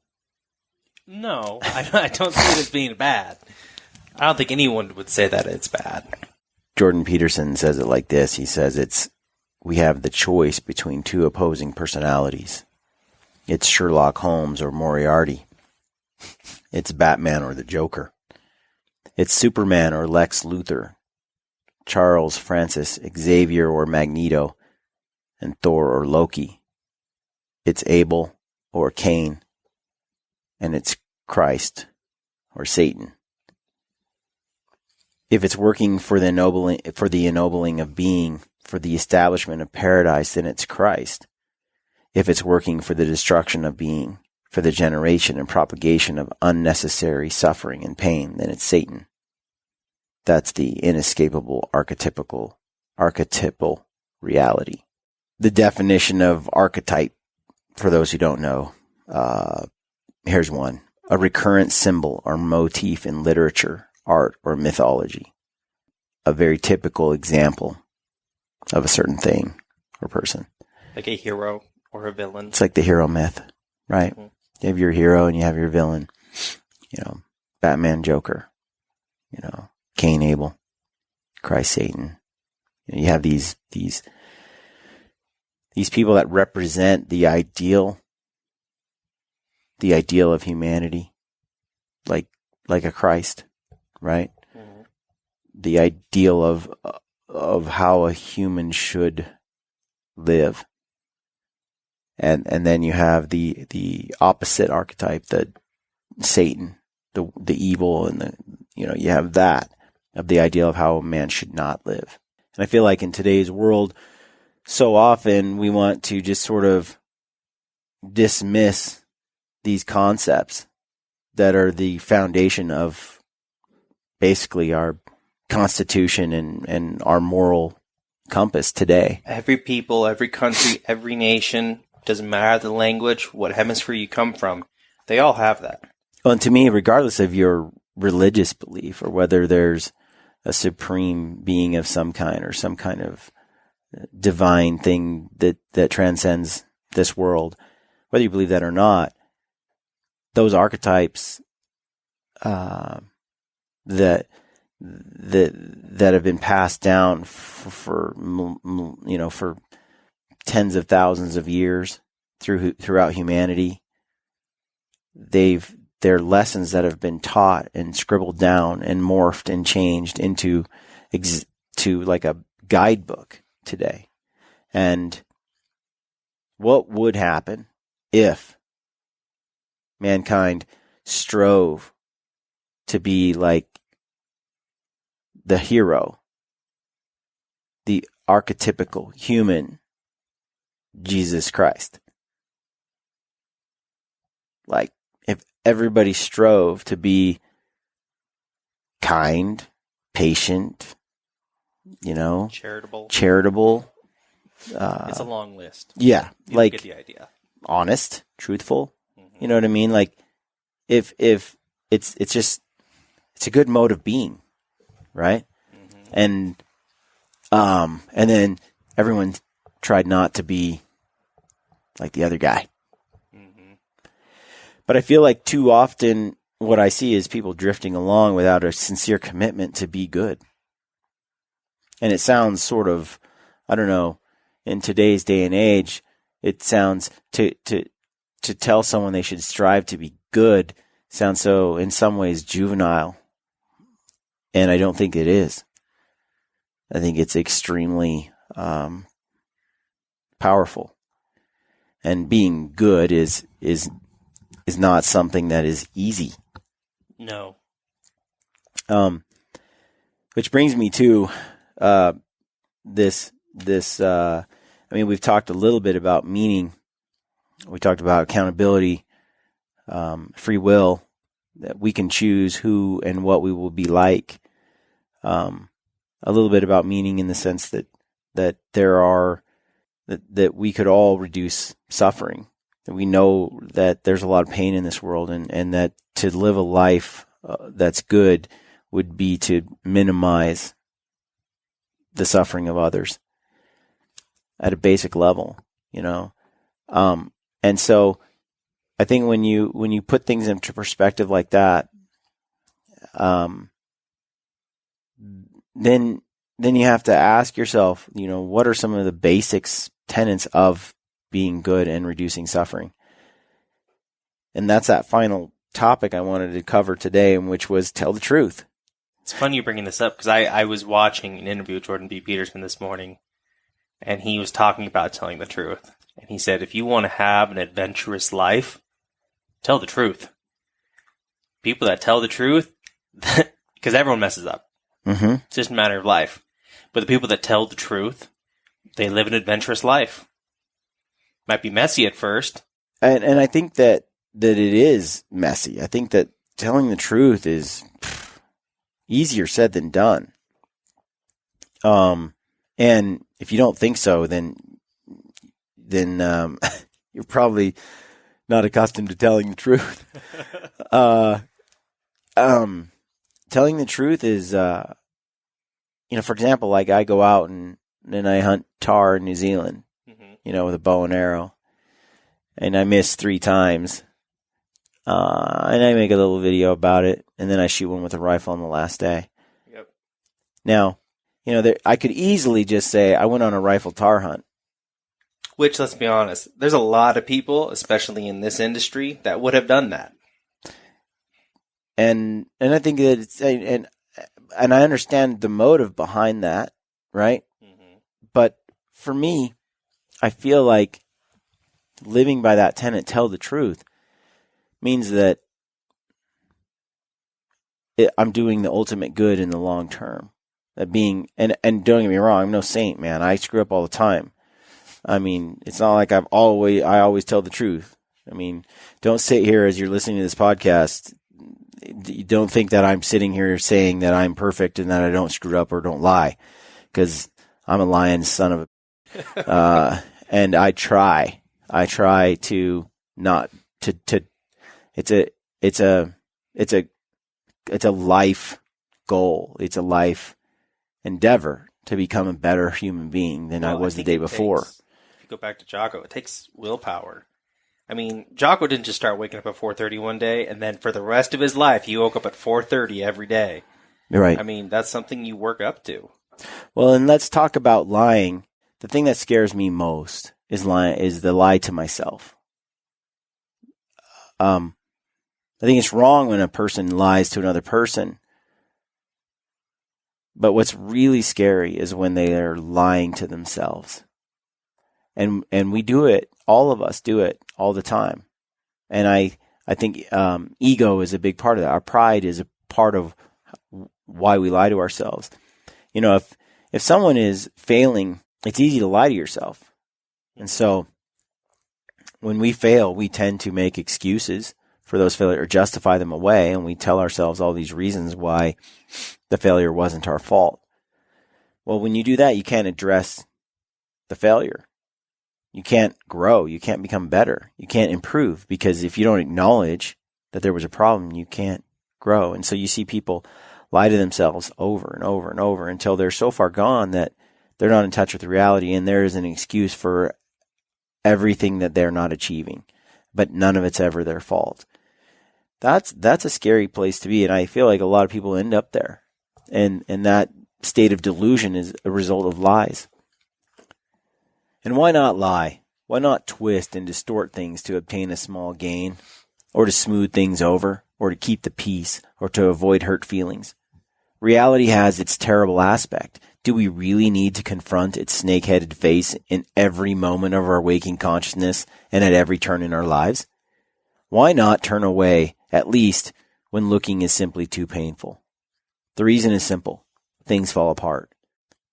No, I don't see it as being bad. I don't think anyone would say that it's bad. Jordan Peterson says it like this. He says we have the choice between two opposing personalities. It's Sherlock Holmes or Moriarty. It's Batman or the Joker. It's Superman or Lex Luthor. Charles Francis Xavier or Magneto, and Thor or Loki. It's Abel or Cain, and it's Christ or Satan. If it's working for the ennobling of being, for the establishment of paradise, then it's Christ. If it's working for the destruction of being, for the generation and propagation of unnecessary suffering and pain, then it's Satan. That's the inescapable archetypal reality. The definition of archetype, for those who don't know, here's one. A recurrent symbol or motif in literature, art, or mythology. A very typical example of a certain thing or person. Like a hero or a villain. It's like the hero myth, right? Mm-hmm. You have your hero and you have your villain. Batman, Joker. Cain, Abel, Christ, Satan. You have these people that represent the ideal of humanity, like a Christ, right? Mm-hmm. The ideal of how a human should live, and then you have the opposite archetype, the Satan, the evil, and you have that. Of the ideal of how a man should not live. And I feel like in today's world, so often we want to just sort of dismiss these concepts that are the foundation of basically our constitution and our moral compass today. Every people, every country, every nation, doesn't matter the language, what hemisphere you come from, they all have that. Well, and to me, regardless of your religious belief or whether there's a supreme being of some kind or some kind of divine thing that transcends this world, whether you believe that or not, those archetypes that that have been passed down for tens of thousands of years throughout humanity. They're lessons that have been taught and scribbled down and morphed and changed into like a guidebook today. And what would happen if mankind strove to be like the hero, the archetypical human Jesus Christ? Like, if everybody strove to be kind, patient, charitable. It's a long list. Yeah, You like get the idea. honest, truthful. Mm-hmm. You know what I mean? Like, if it's a good mode of being, right? Mm-hmm. And then everyone tried not to be like the other guy. Mm-hmm. But I feel like too often what I see is people drifting along without a sincere commitment to be good. And it sounds sort of, I don't know, in today's day and age, it sounds to tell someone they should strive to be good sounds so in some ways juvenile. And I don't think it is. I think it's extremely powerful. And being good is not something that is easy. No. Which brings me to this. We've talked a little bit about meaning. We talked about accountability, free will, that we can choose who and what we will be like. A little bit about meaning in the sense that that we could all reduce suffering. That we know that there's a lot of pain in this world, and that to live a life that's good would be to minimize the suffering of others at a basic level, and so I think when you put things into perspective like that, then you have to ask yourself, what are some of the basics tenets of being good and reducing suffering? And that's that final topic I wanted to cover today, which was tell the truth. It's funny you bringing this up because I was watching an interview with Jordan B. Peterson this morning, and he was talking about telling the truth. And he said, if you want to have an adventurous life, tell the truth. People that tell the truth, because everyone messes up. Mm-hmm. It's just a matter of life. But the people that tell the truth, they live an adventurous life. Might be messy at first. And I think that it is messy. I think that telling the truth is easier said than done. And if you don't think so, then you're probably not accustomed to telling the truth. Telling the truth is, for example, like I go out and I hunt tahr in New Zealand, with a bow and arrow, and I miss 3 times. And I make a little video about it, and then I shoot one with a rifle on the last day. Yep. Now, I could easily just say I went on a rifle tahr hunt. Which, let's be honest, there's a lot of people, especially in this industry, that would have done that. And I think that it's and I understand the motive behind that, right? Mm-hmm. But for me, I feel like living by that tenet, tell the truth, means that I'm doing the ultimate good in the long term. That being, and don't get me wrong, I'm no saint, man. I screw up all the time. I mean, it's not like I always tell the truth. I mean, don't sit here as you're listening to this podcast. You don't think that I'm sitting here saying that I'm perfect and that I don't screw up or don't lie, because I'm a lying son of a, and I try to not to, it's a life goal. It's a life endeavor to become a better human being than I was the day before. If you go back to Jocko, it takes willpower. I mean, Jocko didn't just start waking up at 4:30 one day, and then for the rest of his life, he woke up at 4:30 every day. Right. I mean, that's something you work up to. Well, and let's talk about lying. The thing that scares me most is the lie to myself. I think it's wrong when a person lies to another person. But what's really scary is when they are lying to themselves. And we do it, all of us do it all the time. And I think ego is a big part of that. Our pride is a part of why we lie to ourselves. You know, if someone is failing, it's easy to lie to yourself. And so when we fail, we tend to make excuses for those failures or justify them away. And we tell ourselves all these reasons why the failure wasn't our fault. Well, when you do that, you can't address the failure. You can't grow. You can't become better. You can't improve, because if you don't acknowledge that there was a problem, you can't grow. And so you see people lie to themselves over and over and over until they're so far gone that they're not in touch with reality, and there is an excuse for everything that they're not achieving, but none of it's ever their fault. That's a scary place to be, and I feel like a lot of people end up there. And that state of delusion is a result of lies. And why not lie? Why not twist and distort things to obtain a small gain, or to smooth things over, or to keep the peace, or to avoid hurt feelings? Reality has its terrible aspect. Do we really need to confront its snake-headed face in every moment of our waking consciousness and at every turn in our lives? Why not turn away, at least when looking is simply too painful? The reason is simple. Things fall apart.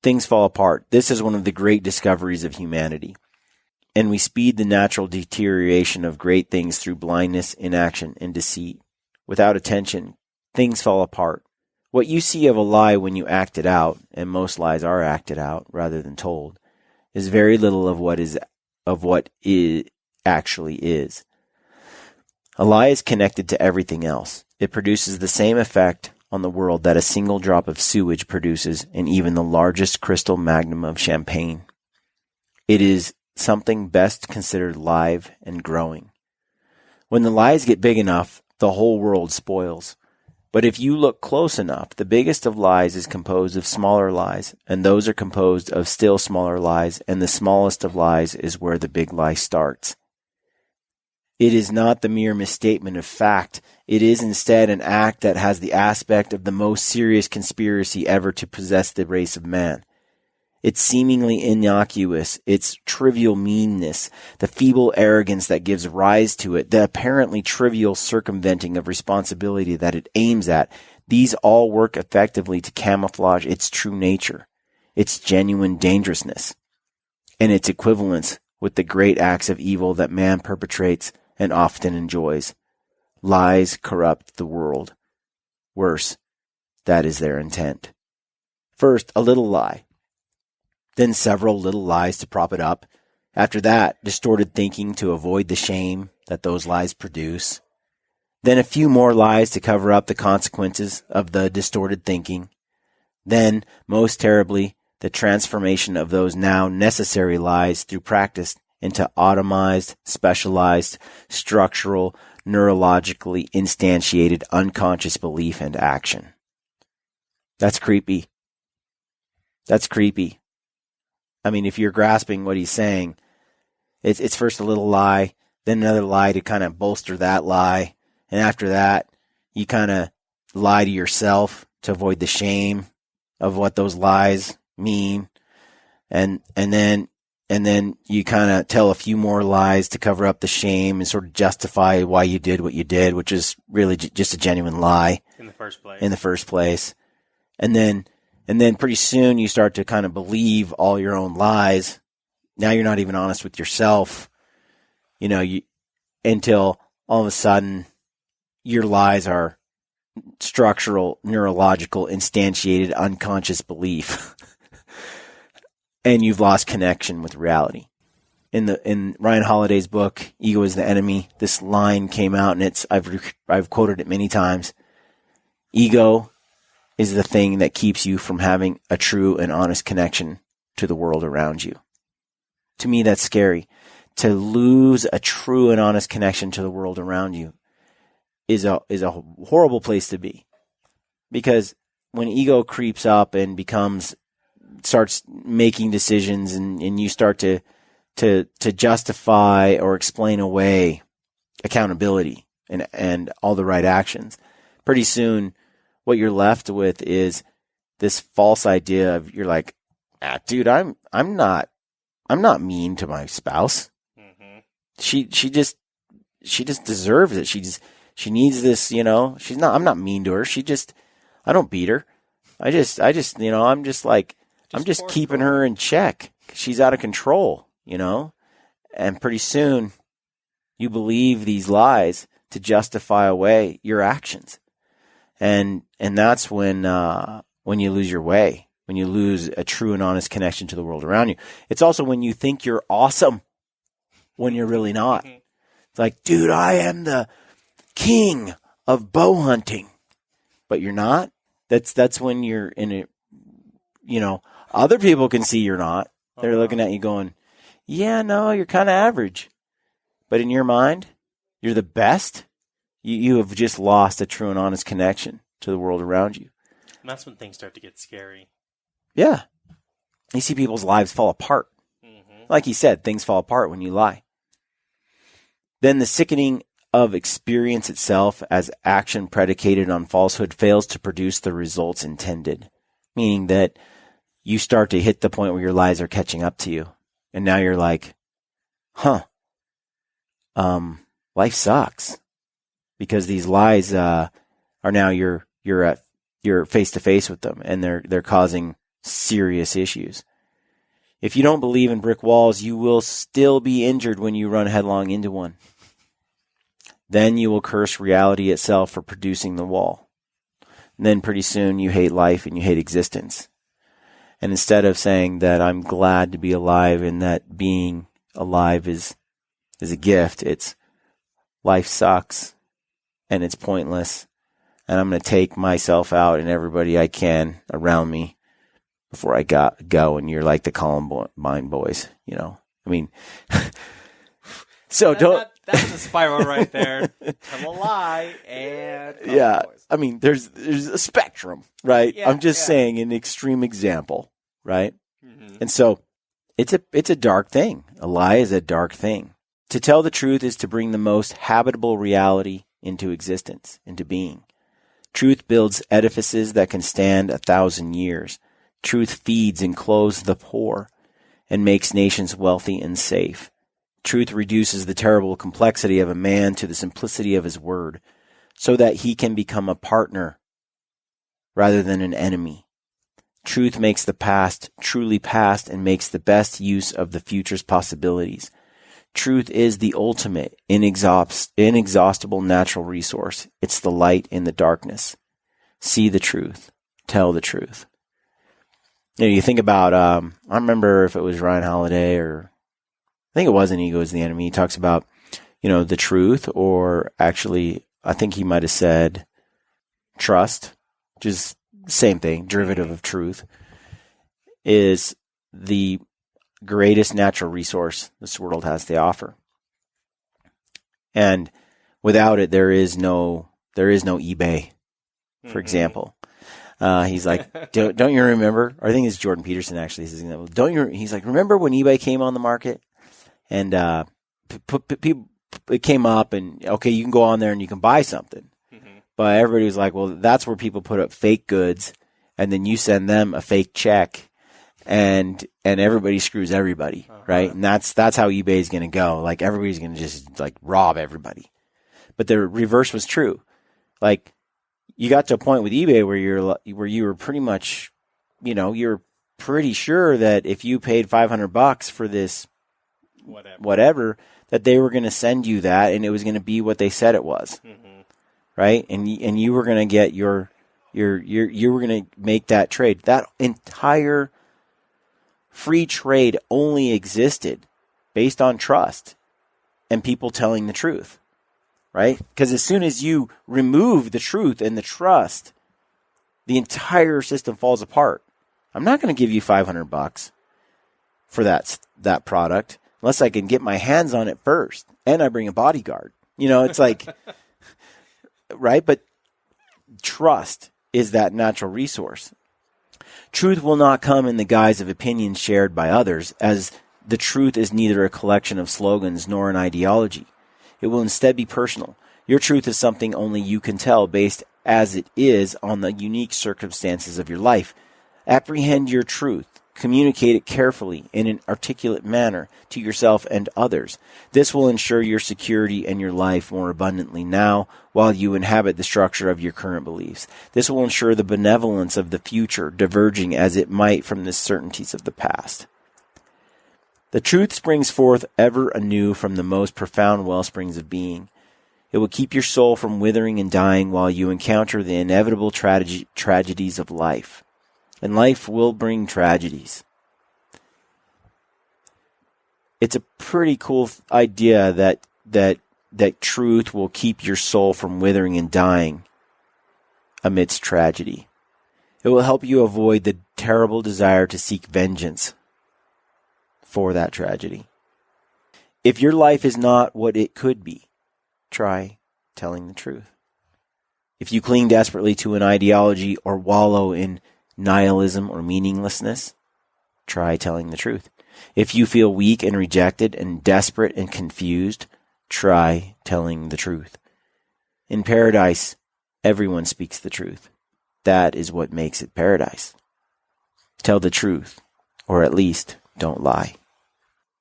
Things fall apart. This is one of the great discoveries of humanity. And we speed the natural deterioration of great things through blindness, inaction, and deceit. Without attention, things fall apart. What you see of a lie when you act it out, and most lies are acted out rather than told, is very little of what it actually is. A lie is connected to everything else. It produces the same effect on the world that a single drop of sewage produces in even the largest crystal magnum of champagne. It is something best considered live and growing. When the lies get big enough, the whole world spoils. But if you look close enough, the biggest of lies is composed of smaller lies, and those are composed of still smaller lies, and the smallest of lies is where the big lie starts. It is not the mere misstatement of fact. It is instead an act that has the aspect of the most serious conspiracy ever to possess the race of man. Its seemingly innocuous, its trivial meanness, the feeble arrogance that gives rise to it, the apparently trivial circumventing of responsibility that it aims at, these all work effectively to camouflage its true nature, its genuine dangerousness, and its equivalence with the great acts of evil that man perpetrates and often enjoys. Lies corrupt the world. Worse, that is their intent. First, a little lie. Then several little lies to prop it up. After that, distorted thinking to avoid the shame that those lies produce. Then a few more lies to cover up the consequences of the distorted thinking. Then, most terribly, the transformation of those now necessary lies through practice into automized, specialized, structural, neurologically instantiated unconscious belief and action. That's creepy. That's creepy. I mean, if you're grasping what he's saying, it's first a little lie, then another lie to kind of bolster that lie, and after that, you kind of lie to yourself to avoid the shame of what those lies mean, and then you kind of tell a few more lies to cover up the shame and sort of justify why you did what you did, which is really just a genuine lie In the first place. And then pretty soon you start to kind of believe all your own lies. Now you're not even honest with yourself, until all of a sudden your lies are structural, neurological, instantiated, unconscious belief. And you've lost connection with reality. In Ryan Holiday's book, Ego is the Enemy, this line came out, and I've quoted it many times. Ego is the thing that keeps you from having a true and honest connection to the world around you. To me, that's scary. To lose a true and honest connection to the world around you is a horrible place to be. Because when ego creeps up and starts making decisions, and you start to justify or explain away accountability and all the right actions, pretty soon what you're left with is this false idea of, you're like, dude, I'm not mean to my spouse. Mm-hmm. She just deserves it. She needs this, I'm not mean to her. I don't beat her. I'm just keeping her in check. She's out of control, and pretty soon you believe these lies to justify away your actions. And that's when you lose your way, when you lose a true and honest connection to the world around you. It's also when you think you're awesome when you're really not. It's like, dude, I am the king of bow hunting, but you're not. That's when you're in it. Other people can see you're not. They're looking at you going, yeah, no, you're kind of average. But in your mind, you're the best. You have just lost a true and honest connection to the world around you. And that's when things start to get scary. Yeah. You see people's lives fall apart. Mm-hmm. Like he said, things fall apart when you lie. Then the sickening of experience itself as action predicated on falsehood fails to produce the results intended, meaning that you start to hit the point where your lies are catching up to you. And now you're like, life sucks, because these lies are now you're face to face with them, and they're causing serious issues. If you don't believe in brick walls, you will still be injured when you run headlong into one. Then you will curse reality itself for producing the wall. And then pretty soon you hate life and you hate existence. And instead of saying that I'm glad to be alive and that being alive is a gift, it's life sucks and it's pointless, and I'm going to take myself out and everybody I can around me before I go. And you're like the Columbine boys, So that's a spiral right there. Tell a lie and yeah. There's a spectrum, right? Yeah, I'm just saying an extreme example, right? Mm-hmm. And so it's a dark thing. A lie is a dark thing. To tell the truth is to bring the most habitable reality into existence, into being. Truth builds edifices that can stand 1,000 years. Truth feeds and clothes the poor and makes nations wealthy and safe. Truth reduces the terrible complexity of a man to the simplicity of his word, so that he can become a partner rather than an enemy. Truth makes the past truly past and makes the best use of the future's possibilities. Truth is the ultimate, inexhaustible natural resource. It's the light in the darkness. See the truth. Tell the truth. You think about, I remember if it was Ryan Holiday, or I think it was in Ego is the Enemy. He talks about, the truth, or actually, I think he might have said trust, which is the same thing, derivative of truth, is the greatest natural resource this world has to offer. And without it, there is no eBay, for example. He's like, don't you remember? Or I think it's Jordan Peterson actually. He's like, remember when eBay came on the market? And it came up, and okay, you can go on there and you can buy something. Mm-hmm. But everybody was like, well, that's where people put up fake goods, and then you send them a fake check, and everybody screws everybody, right? And that's how eBay is going to go. Like, everybody's going to just like rob everybody. But the reverse was true. Like, you got to a point with eBay where you were pretty much, you're pretty sure that if you paid $500 for this whatever, that they were going to send you that, and it was going to be what they said it was, right? And you were going to get you were going to make that trade. That entire free trade only existed based on trust and people telling the truth, right? Because as soon as you remove the truth and the trust, the entire system falls apart. I'm not going to give you $500 for that product unless I can get my hands on it first, and I bring a bodyguard. It's like, right? But trust is that natural resource. Truth will not come in the guise of opinions shared by others, as the truth is neither a collection of slogans nor an ideology. It will instead be personal. Your truth is something only you can tell based as it is on the unique circumstances of your life. Apprehend your truth. Communicate it carefully in an articulate manner to yourself and others. This will ensure your security and your life more abundantly now while you inhabit the structure of your current beliefs. This will ensure the benevolence of the future, diverging as it might from the certainties of the past. The truth springs forth ever anew from the most profound wellsprings of being. It will keep your soul from withering and dying while you encounter the inevitable tragedies of life. And life will bring tragedies. It's a pretty cool idea that truth will keep your soul from withering and dying amidst tragedy. It will help you avoid the terrible desire to seek vengeance for that tragedy. If your life is not what it could be, try telling the truth. If you cling desperately to an ideology or wallow in nihilism or meaninglessness, try telling the truth. If you feel weak and rejected and desperate and confused, try telling the truth. In paradise, everyone speaks the truth. That is what makes it paradise. Tell the truth, or at least don't lie.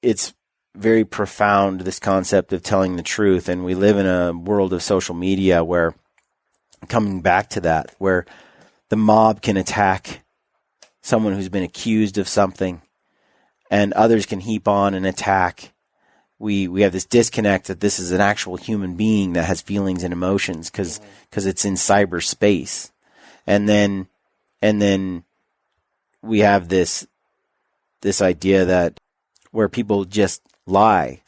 It's very profound, this concept of telling the truth, and we live in a world of social media where, coming back to that, where the mob can attack someone who's been accused of something, and others can heap on and attack. We have this disconnect that this is an actual human being that has feelings and emotions because it's in cyberspace, and then we have this idea that where people just lie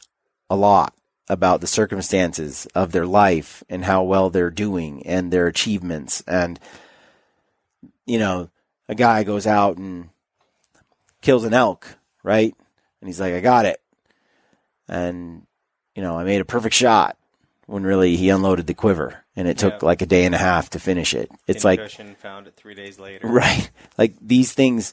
a lot about the circumstances of their life and how well they're doing and their achievements. And a guy goes out and kills an elk, right? And he's like, I got it. And, I made a perfect shot, when really he unloaded the quiver and it took like a day and a half to finish it. It's like, found it 3 days later. Right. Like these things,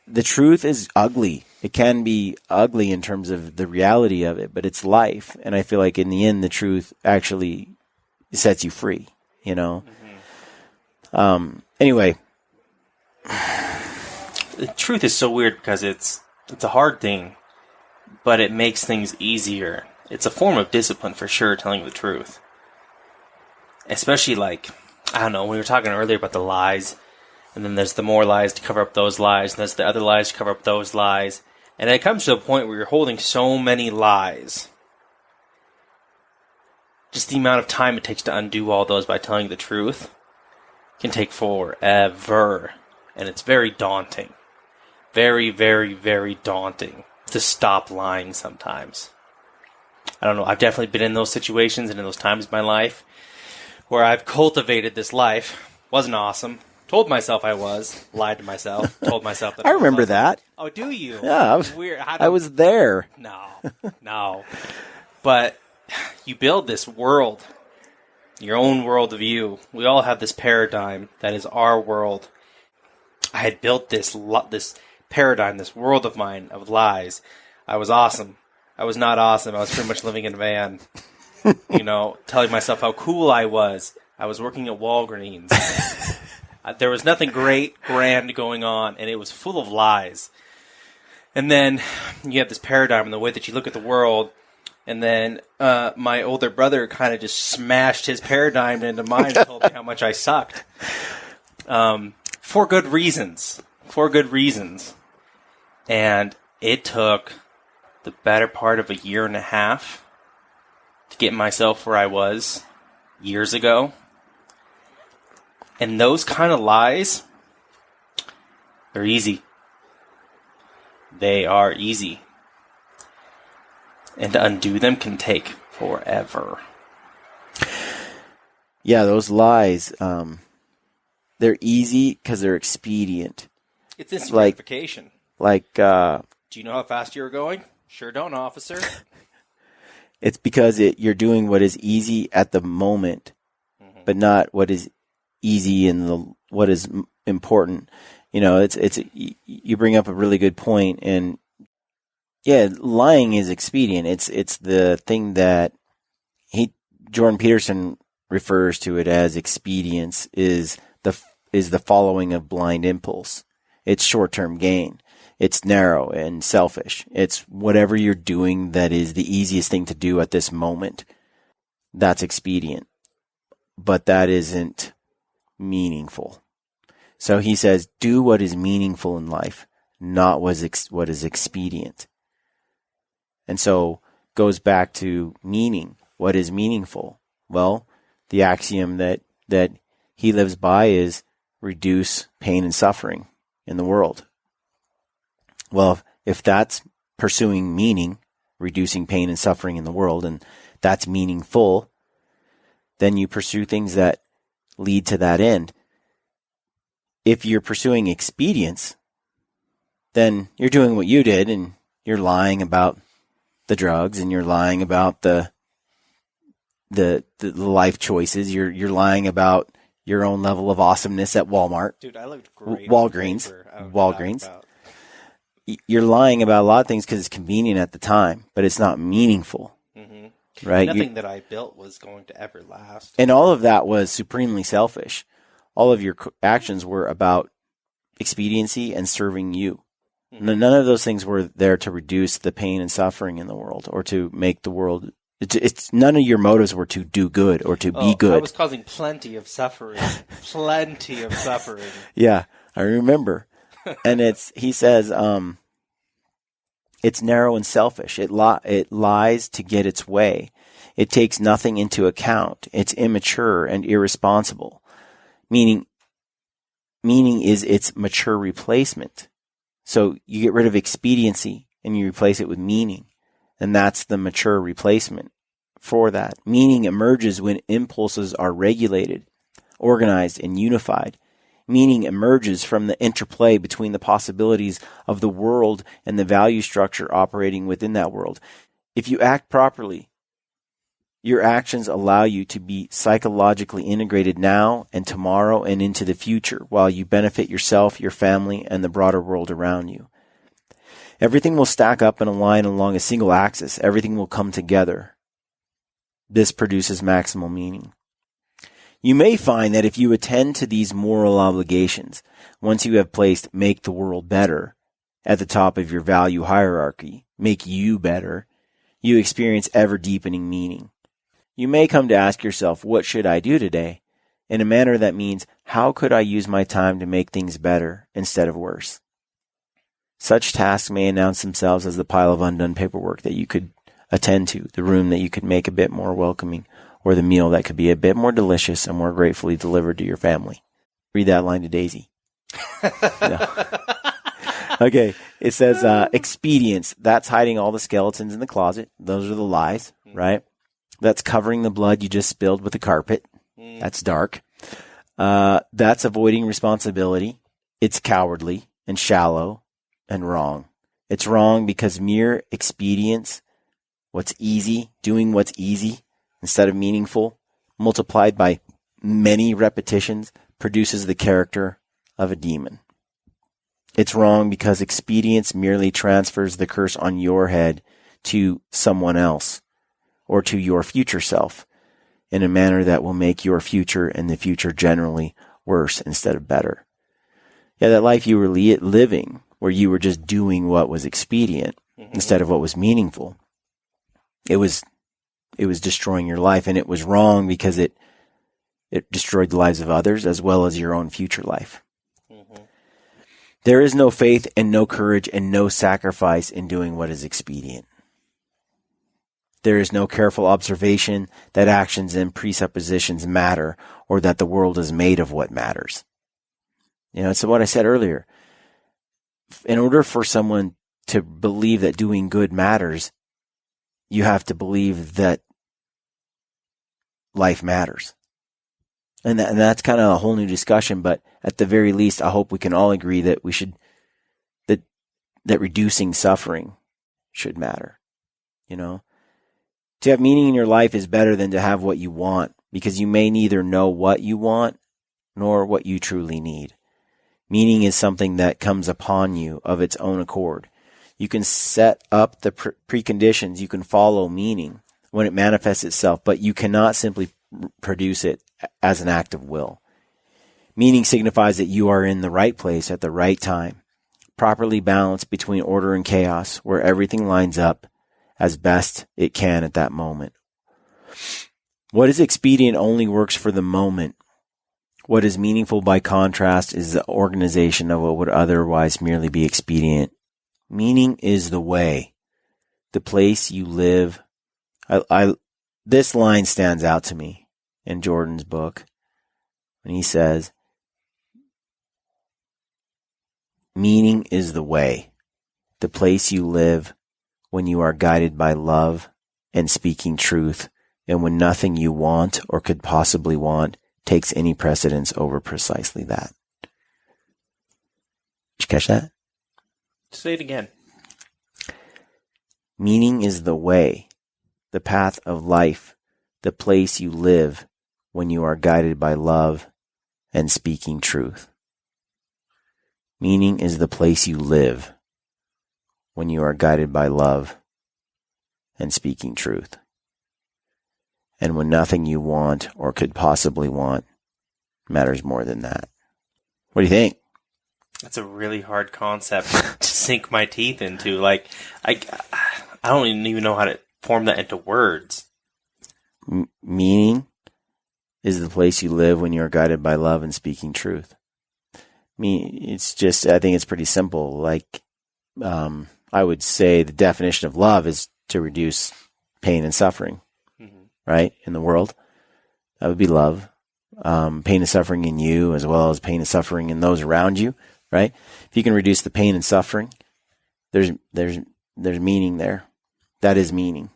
the truth is ugly. It can be ugly in terms of the reality of it, but it's life. And I feel like in the end, the truth actually sets you free, Anyway. The truth is so weird because it's a hard thing, but it makes things easier. It's a form of discipline for sure, telling the truth. Especially we were talking earlier about the lies, and then there's the more lies to cover up those lies, and there's the other lies to cover up those lies. And it comes to a point where you're holding so many lies. Just the amount of time it takes to undo all those by telling the truth can take forever. And it's very daunting. Very, very, very daunting to stop lying sometimes. I don't know. I've definitely been in those situations and in those times in my life where I've cultivated this life. Wasn't awesome. Told myself I was. Lied to myself. Told myself that I remember that. Oh, do you? Yeah. Weird. I was there. No. But you build this world. Your own world view. We all have this paradigm that is our world. I had built this paradigm, this world of mine of lies. I was awesome. I was not awesome. I was pretty much living in a van, telling myself how cool I was. I was working at Walgreens. There was nothing grand going on, and it was full of lies. And then you have this paradigm in the way that you look at the world, and then my older brother kind of just smashed his paradigm into mine and told me how much I sucked. For good reasons. And it took the better part of a year and a half to get myself where I was years ago. And those kind of lies, they're easy. They are easy. And to undo them can take forever. Yeah, those lies, they're easy because they're expedient. It's instant gratification. Do you know how fast you're going? Sure don't, officer. It's because you're doing what is easy at the moment, but not what is easy in the what is important. You know, you bring up a really good point, and yeah, lying is expedient. It's the thing that Jordan Peterson refers to it as expedience is the following of blind impulse. It's short-term gain. It's narrow and selfish. It's whatever you're doing that is the easiest thing to do at this moment. That's expedient. But that isn't meaningful. So he says, do what is meaningful in life, not what is expedient. And so goes back to meaning. What is meaningful? Well, the axiom that he lives by is reduce pain and suffering in the world. Well, if that's pursuing meaning, reducing pain and suffering in the world, and that's meaningful, then you pursue things that lead to that end. If you're pursuing expedience, then you're doing what you did, and you're lying about the drugs, and you're lying about the life choices. You're lying about your own level of awesomeness at Walmart. Dude, I looked great. Walgreens. You're lying about a lot of things because it's convenient at the time, but it's not meaningful. Mm-hmm. Right? Nothing that I built was going to ever last. And all of that was supremely selfish. All of your actions were about expediency and serving you. Mm-hmm. None of those things were there to reduce the pain and suffering in the world or to make the world. It's none of your motives were to do good or to be good. I was causing plenty of suffering. Plenty of suffering. Yeah, I remember. And he says, it's narrow and selfish. It lies to get its way. It takes nothing into account. It's immature and irresponsible. Meaning is its mature replacement. So you get rid of expediency and you replace it with meaning. And that's the mature replacement for that. Meaning emerges when impulses are regulated, organized, and unified. Meaning emerges from the interplay between the possibilities of the world and the value structure operating within that world. If you act properly, your actions allow you to be psychologically integrated now and tomorrow and into the future while you benefit yourself, your family, and the broader world around you. Everything will stack up and align along a single axis. Everything will come together. This produces maximal meaning. You may find that if you attend to these moral obligations, once you have placed make the world better at the top of your value hierarchy, make you better, you experience ever deepening meaning. You may come to ask yourself, what should I do today? In a manner that means, how could I use my time to make things better instead of worse? Such tasks may announce themselves as the pile of undone paperwork that you could attend to, the room that you could make a bit more welcoming, or the meal that could be a bit more delicious and more gratefully delivered to your family. Read that line to Daisy. No. Okay, it says expedience. That's hiding all the skeletons in the closet. Those are the lies, right? That's covering the blood you just spilled with the carpet. That's dark. That's avoiding responsibility. It's cowardly and shallow and wrong. It's wrong because mere expedience, what's easy, doing what's easy instead of meaningful, multiplied by many repetitions, produces the character of a demon. It's wrong because expedience merely transfers the curse on your head to someone else or to your future self in a manner that will make your future and the future generally worse instead of better. Yeah, that life you were living, where you were just doing what was expedient instead of what was meaningful, it was destroying your life, and it was wrong because it destroyed the lives of others as well as your own future life. Mm-hmm. There is no faith and no courage and no sacrifice in doing what is expedient. There is no careful observation that actions and presuppositions matter or that the world is made of what matters. You know, it's what I said earlier. In order for someone to believe that doing good matters, you have to believe that life matters. And that's kind of a whole new discussion, but at the very least, I hope we can all agree that that reducing suffering should matter. You know, to have meaning in your life is better than to have what you want, because you may neither know what you want nor what you truly need. Meaning is something that comes upon you of its own accord. You can set up the preconditions. You can follow meaning when it manifests itself, but you cannot simply produce it as an act of will. Meaning signifies that you are in the right place at the right time, properly balanced between order and chaos, where everything lines up as best it can at that moment. What is expedient only works for the moment. What is meaningful, by contrast, is the organization of what would otherwise merely be expedient. Meaning is the way, the place you live. This line stands out to me in Jordan's book when he says, meaning is the way, the place you live when you are guided by love and speaking truth, and when nothing you want or could possibly want takes any precedence over precisely that. Did you catch that? Say it again. Meaning is the way, the path of life, the place you live when you are guided by love and speaking truth. Meaning is the place you live when you are guided by love and speaking truth. And when nothing you want or could possibly want matters more than that. What do you think? That's a really hard concept to sink my teeth into. Like, I don't even know how to form that into words. Meaning is the place you live when you are guided by love and speaking truth. It's just, I think it's pretty simple. Like, I would say the definition of love is to reduce pain and suffering, right? In the world, that would be love. Pain and suffering in you, as well as pain and suffering in those around you, right? If you can reduce the pain and suffering, there's meaning there. That is meaning.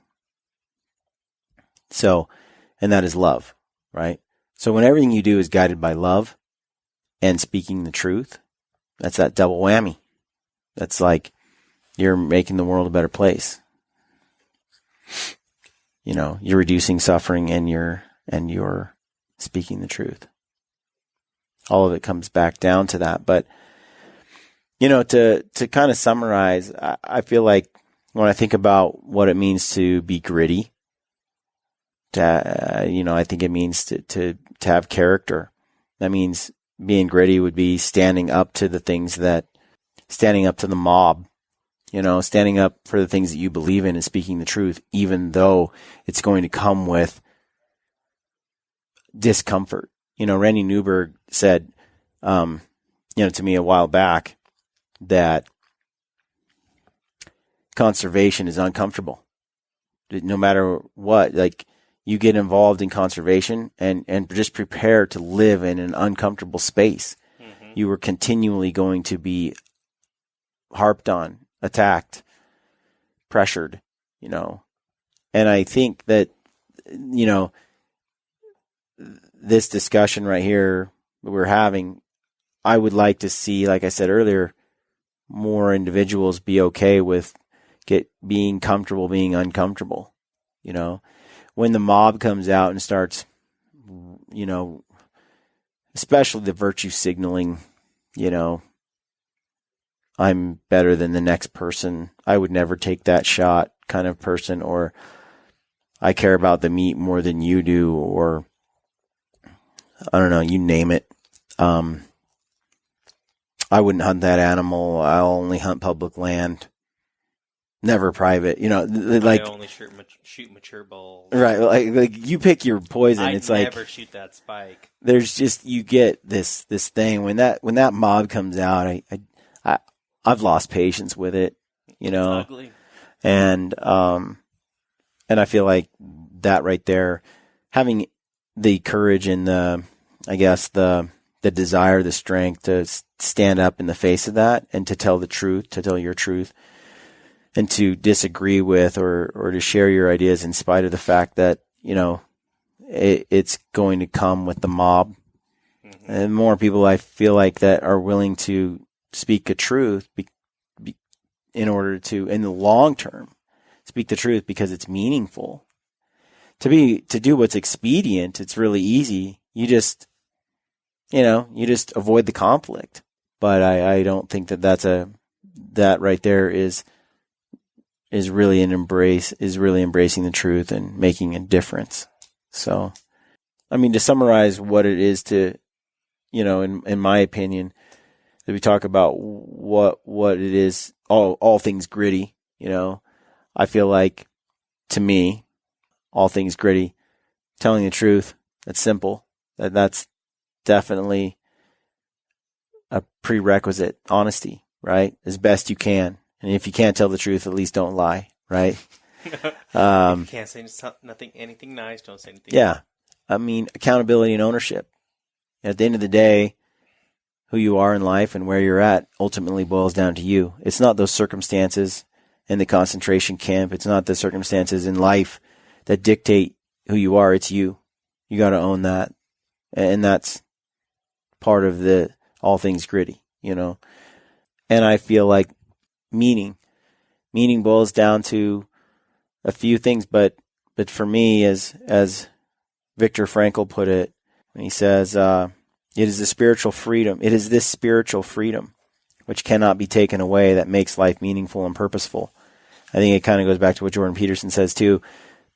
So, and that is love, right? So when everything you do is guided by love and speaking the truth, that's that double whammy. That's like you're making the world a better place. You know, you're reducing suffering and you're speaking the truth. All of it comes back down to that. But, you know, to kind of summarize, I feel like when I think about what it means to be gritty, I think it means to have character. That means being gritty would be standing up to the mob, standing up for the things that you believe in and speaking the truth, even though it's going to come with discomfort. Randy Newberg said, to me a while back that conservation is uncomfortable. No matter what, like, you get involved in conservation and just prepare to live in an uncomfortable space. Mm-hmm. You are continually going to be harped on, attacked, pressured, And I think that, this discussion right here that we're having, I would like to see, like I said earlier, more individuals be okay with being comfortable being uncomfortable. When the mob comes out and starts, especially the virtue signaling, I'm better than the next person, I would never take that shot kind of person, or I care about the meat more than you do, or I don't know, you name it. I wouldn't hunt that animal. I'll only hunt public land, never private. Like I only shoot mature bulls. Right, like you pick your poison. It's like never shoot that spike. There's just, you get this thing when that mob comes out. I've lost patience with it. It's ugly. And I feel like that right there, having the courage and the desire, the strength to stand up in the face of that and to tell the truth, to tell your truth, and to disagree with or to share your ideas in spite of the fact that, it's going to come with the mob. Mm-hmm. And more people, I feel like, that are willing to speak a truth in order to, in the long term, speak the truth because it's meaningful. To do what's expedient, it's really easy. You just you just avoid the conflict. But I don't think that right there is really embracing the truth and making a difference. So, I mean, to summarize what it is to, in my opinion, that we talk about what it is, all things gritty, I feel like, to me, all things gritty, telling the truth, that's simple. That's definitely a prerequisite. Honesty, right? As best you can. And if you can't tell the truth, at least don't lie, right? If you can't say anything nice, don't say anything. Yeah. I mean, accountability and ownership. At the end of the day, who you are in life and where you're at ultimately boils down to you. It's not those circumstances in the concentration camp. It's not the circumstances in life that dictate who you are. It's you. You got to own that. And that's part of the all things gritty, And I feel like meaning boils down to a few things, but for me, as Viktor Frankl put it, when he says, it is this spiritual freedom which cannot be taken away that makes life meaningful and purposeful. I think it kind of goes back to what Jordan Peterson says too.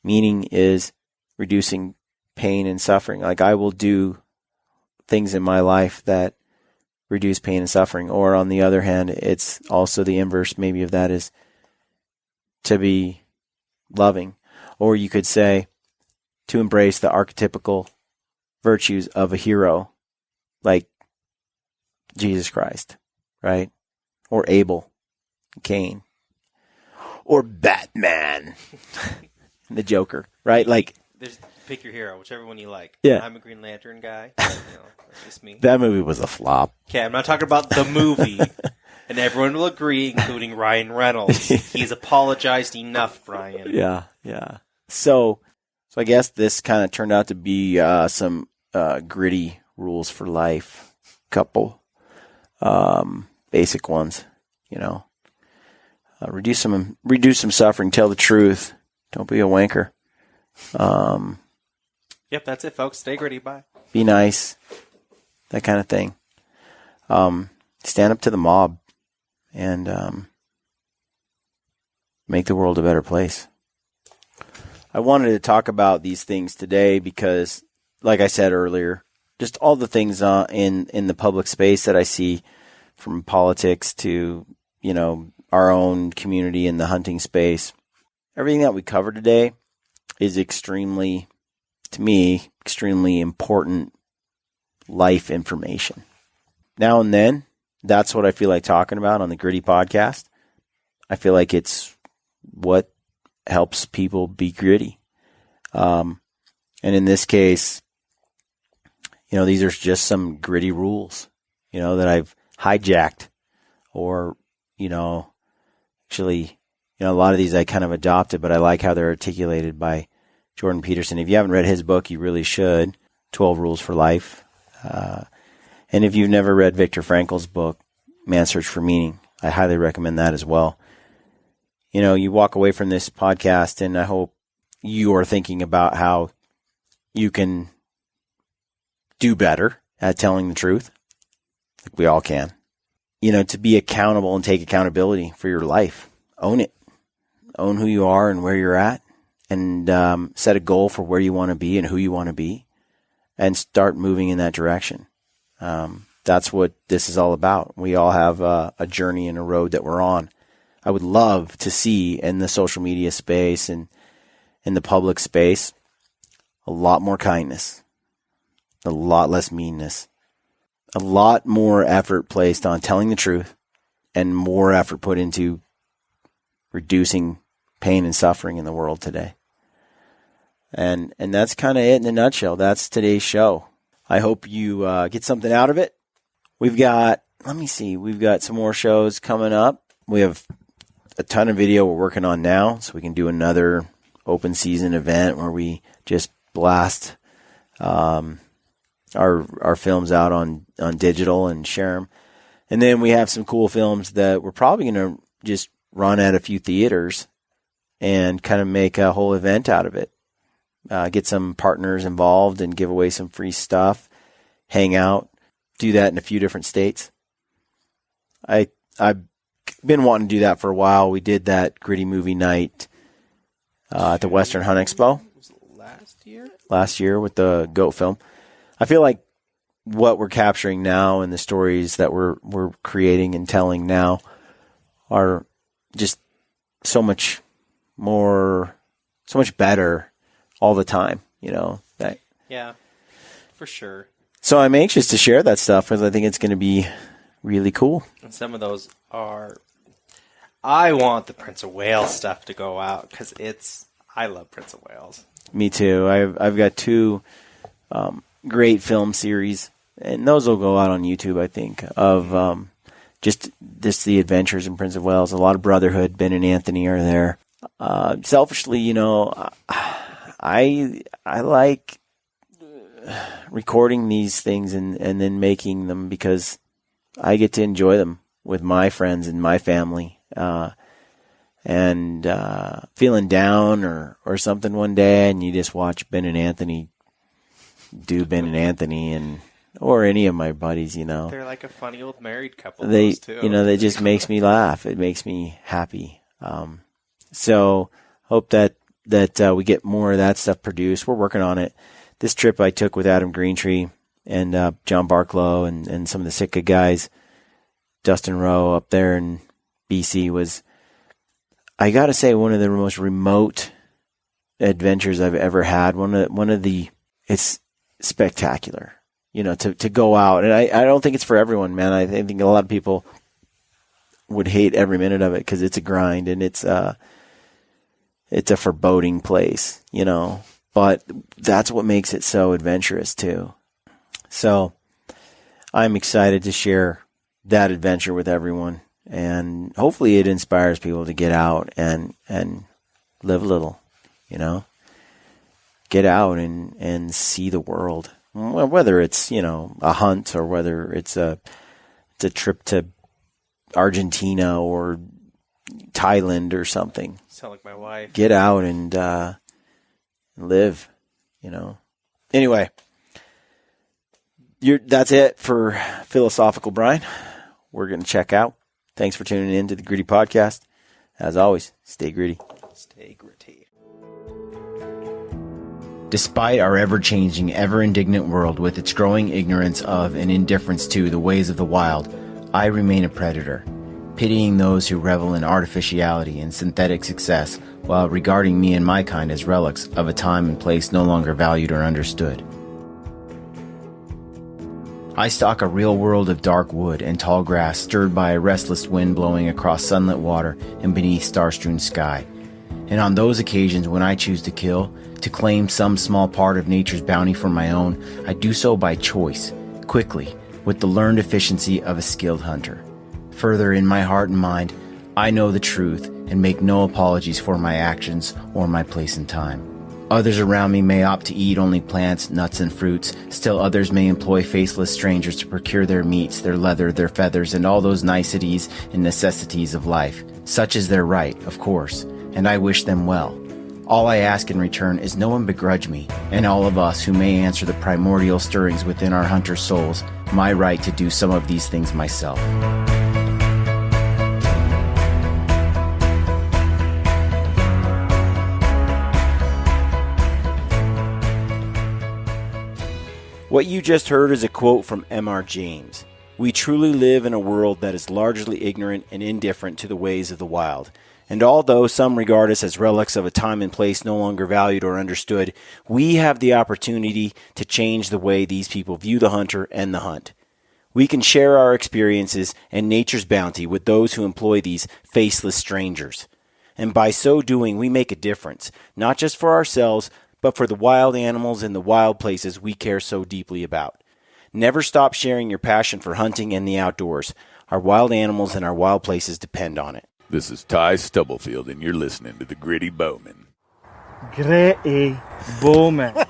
Meaning is reducing pain and suffering. Like, I will do things in my life that reduce pain and suffering. Or on the other hand, it's also the inverse maybe of that, is to be loving. Or you could say to embrace the archetypical virtues of a hero like Jesus Christ, right? Or Abel, Cain, or Batman, the Joker, right? Like, pick your hero, whichever one you like. Yeah. I'm a Green Lantern guy. That's just me. That movie was a flop. Okay, I'm not talking about the movie. And everyone will agree, including Ryan Reynolds. He's apologized enough, Brian. Yeah. So I guess this kind of turned out to be some gritty rules for life. Couple basic ones, reduce some suffering. Tell the truth. Don't be a wanker. Yep, that's it, folks. Stay gritty. Bye. Be nice. That kind of thing. Stand up to the mob and make the world a better place. I wanted to talk about these things today because, like I said earlier, just all the things in the public space that I see, from politics to, our own community in the hunting space. Everything that we cover today is extremely important life information. Now and then, that's what I feel like talking about on the Gritty Podcast. I feel like it's what helps people be gritty. And in this case, these are just some gritty rules, that I've hijacked or, actually, a lot of these I kind of adopted, but I like how they're articulated by Jordan Peterson. If you haven't read his book, you really should. 12 Rules for Life. And if you've never read Viktor Frankl's book, Man's Search for Meaning, I highly recommend that as well. You walk away from this podcast, and I hope you are thinking about how you can do better at telling the truth. Like we all can. To be accountable and take accountability for your life. Own it. Own who you are and where you're at. And set a goal for where you want to be and who you want to be. And start moving in that direction. That's what this is all about. We all have a journey and a road that we're on. I would love to see in the social media space and in the public space a lot more kindness, a lot less meanness, a lot more effort placed on telling the truth, and more effort put into reducing pain and suffering in the world today. And that's kind of it in a nutshell. That's today's show. I hope you get something out of it. We've got some more shows coming up. We have a ton of video we're working on now, so we can do another open season event where we just blast our films out on digital and share them. And then we have some cool films that we're probably going to just run at a few theaters and kind of make a whole event out of it. Get some partners involved and give away some free stuff, hang out, do that in a few different states. I've been wanting to do that for a while. We did that gritty movie night at the Western Hunt Expo. Was it last year? Last year with the goat film. I feel like what we're capturing now and the stories that we're creating and telling now are just so much more, so much better all the time, you know. That. Yeah, for sure. So I'm anxious to share that stuff because I think it's going to be really cool. And some of those are, I want the Prince of Wales stuff to go out because I love Prince of Wales. Me too. I've got 2 great film series, and those will go out on YouTube, I think, of just the adventures in Prince of Wales. A lot of brotherhood. Ben and Anthony are there. Selfishly, you know, I like recording these things and then making them because I get to enjoy them with my friends and my family. And feeling down or something one day, and you just watch Ben and Anthony do Ben and Anthony, or any of my buddies, you know. They're like a funny old married couple. Those too. You know, they just makes me laugh. It makes me happy. So hope that we get more of that stuff produced. We're working on it. This trip I took with Adam Greentree and John Barklow and some of the Sitka guys, Dustin Rowe up there in BC, was, I got to say, one of the most remote adventures I've ever had. It's spectacular, you know, to go out. And I don't think it's for everyone, man. I think a lot of people would hate every minute of it because it's a grind and it's a foreboding place, you know. But that's what makes it so adventurous too. So I'm excited to share that adventure with everyone. And hopefully it inspires people to get out and live a little, you know, get out and see the world. Whether it's, you know, a hunt or whether it's a trip to Argentina or Thailand or something. You sound like my wife. Get out and live, you know. Anyway, that's it for Philosophical Brian. We're going to check out. Thanks for tuning in to the Gritty Podcast. As always, stay gritty. Stay gritty. Despite our ever-changing, ever-indignant world with its growing ignorance of and indifference to the ways of the wild, I remain a predator, pitying those who revel in artificiality and synthetic success while regarding me and my kind as relics of a time and place no longer valued or understood. I stalk a real world of dark wood and tall grass stirred by a restless wind blowing across sunlit water and beneath star-strewn sky. And on those occasions when I choose to kill, to claim some small part of nature's bounty for my own, I do so by choice, quickly, with the learned efficiency of a skilled hunter. Further, in my heart and mind, I know the truth and make no apologies for my actions or my place in time. Others around me may opt to eat only plants, nuts, and fruits. Still others may employ faceless strangers to procure their meats, their leather, their feathers, and all those niceties and necessities of life. Such is their right, of course, and I wish them well. All I ask in return is no one begrudge me, and all of us who may answer the primordial stirrings within our hunter souls, my right to do some of these things myself. What you just heard is a quote from M.R. James. We truly live in a world that is largely ignorant and indifferent to the ways of the wild. And although some regard us as relics of a time and place no longer valued or understood, we have the opportunity to change the way these people view the hunter and the hunt. We can share our experiences and nature's bounty with those who employ these faceless strangers. And by so doing, we make a difference, not just for ourselves, but for the wild animals and the wild places we care so deeply about. Never stop sharing your passion for hunting and the outdoors. Our wild animals and our wild places depend on it. This is Ty Stubblefield, and you're listening to the Grittybroman. Grittybroman.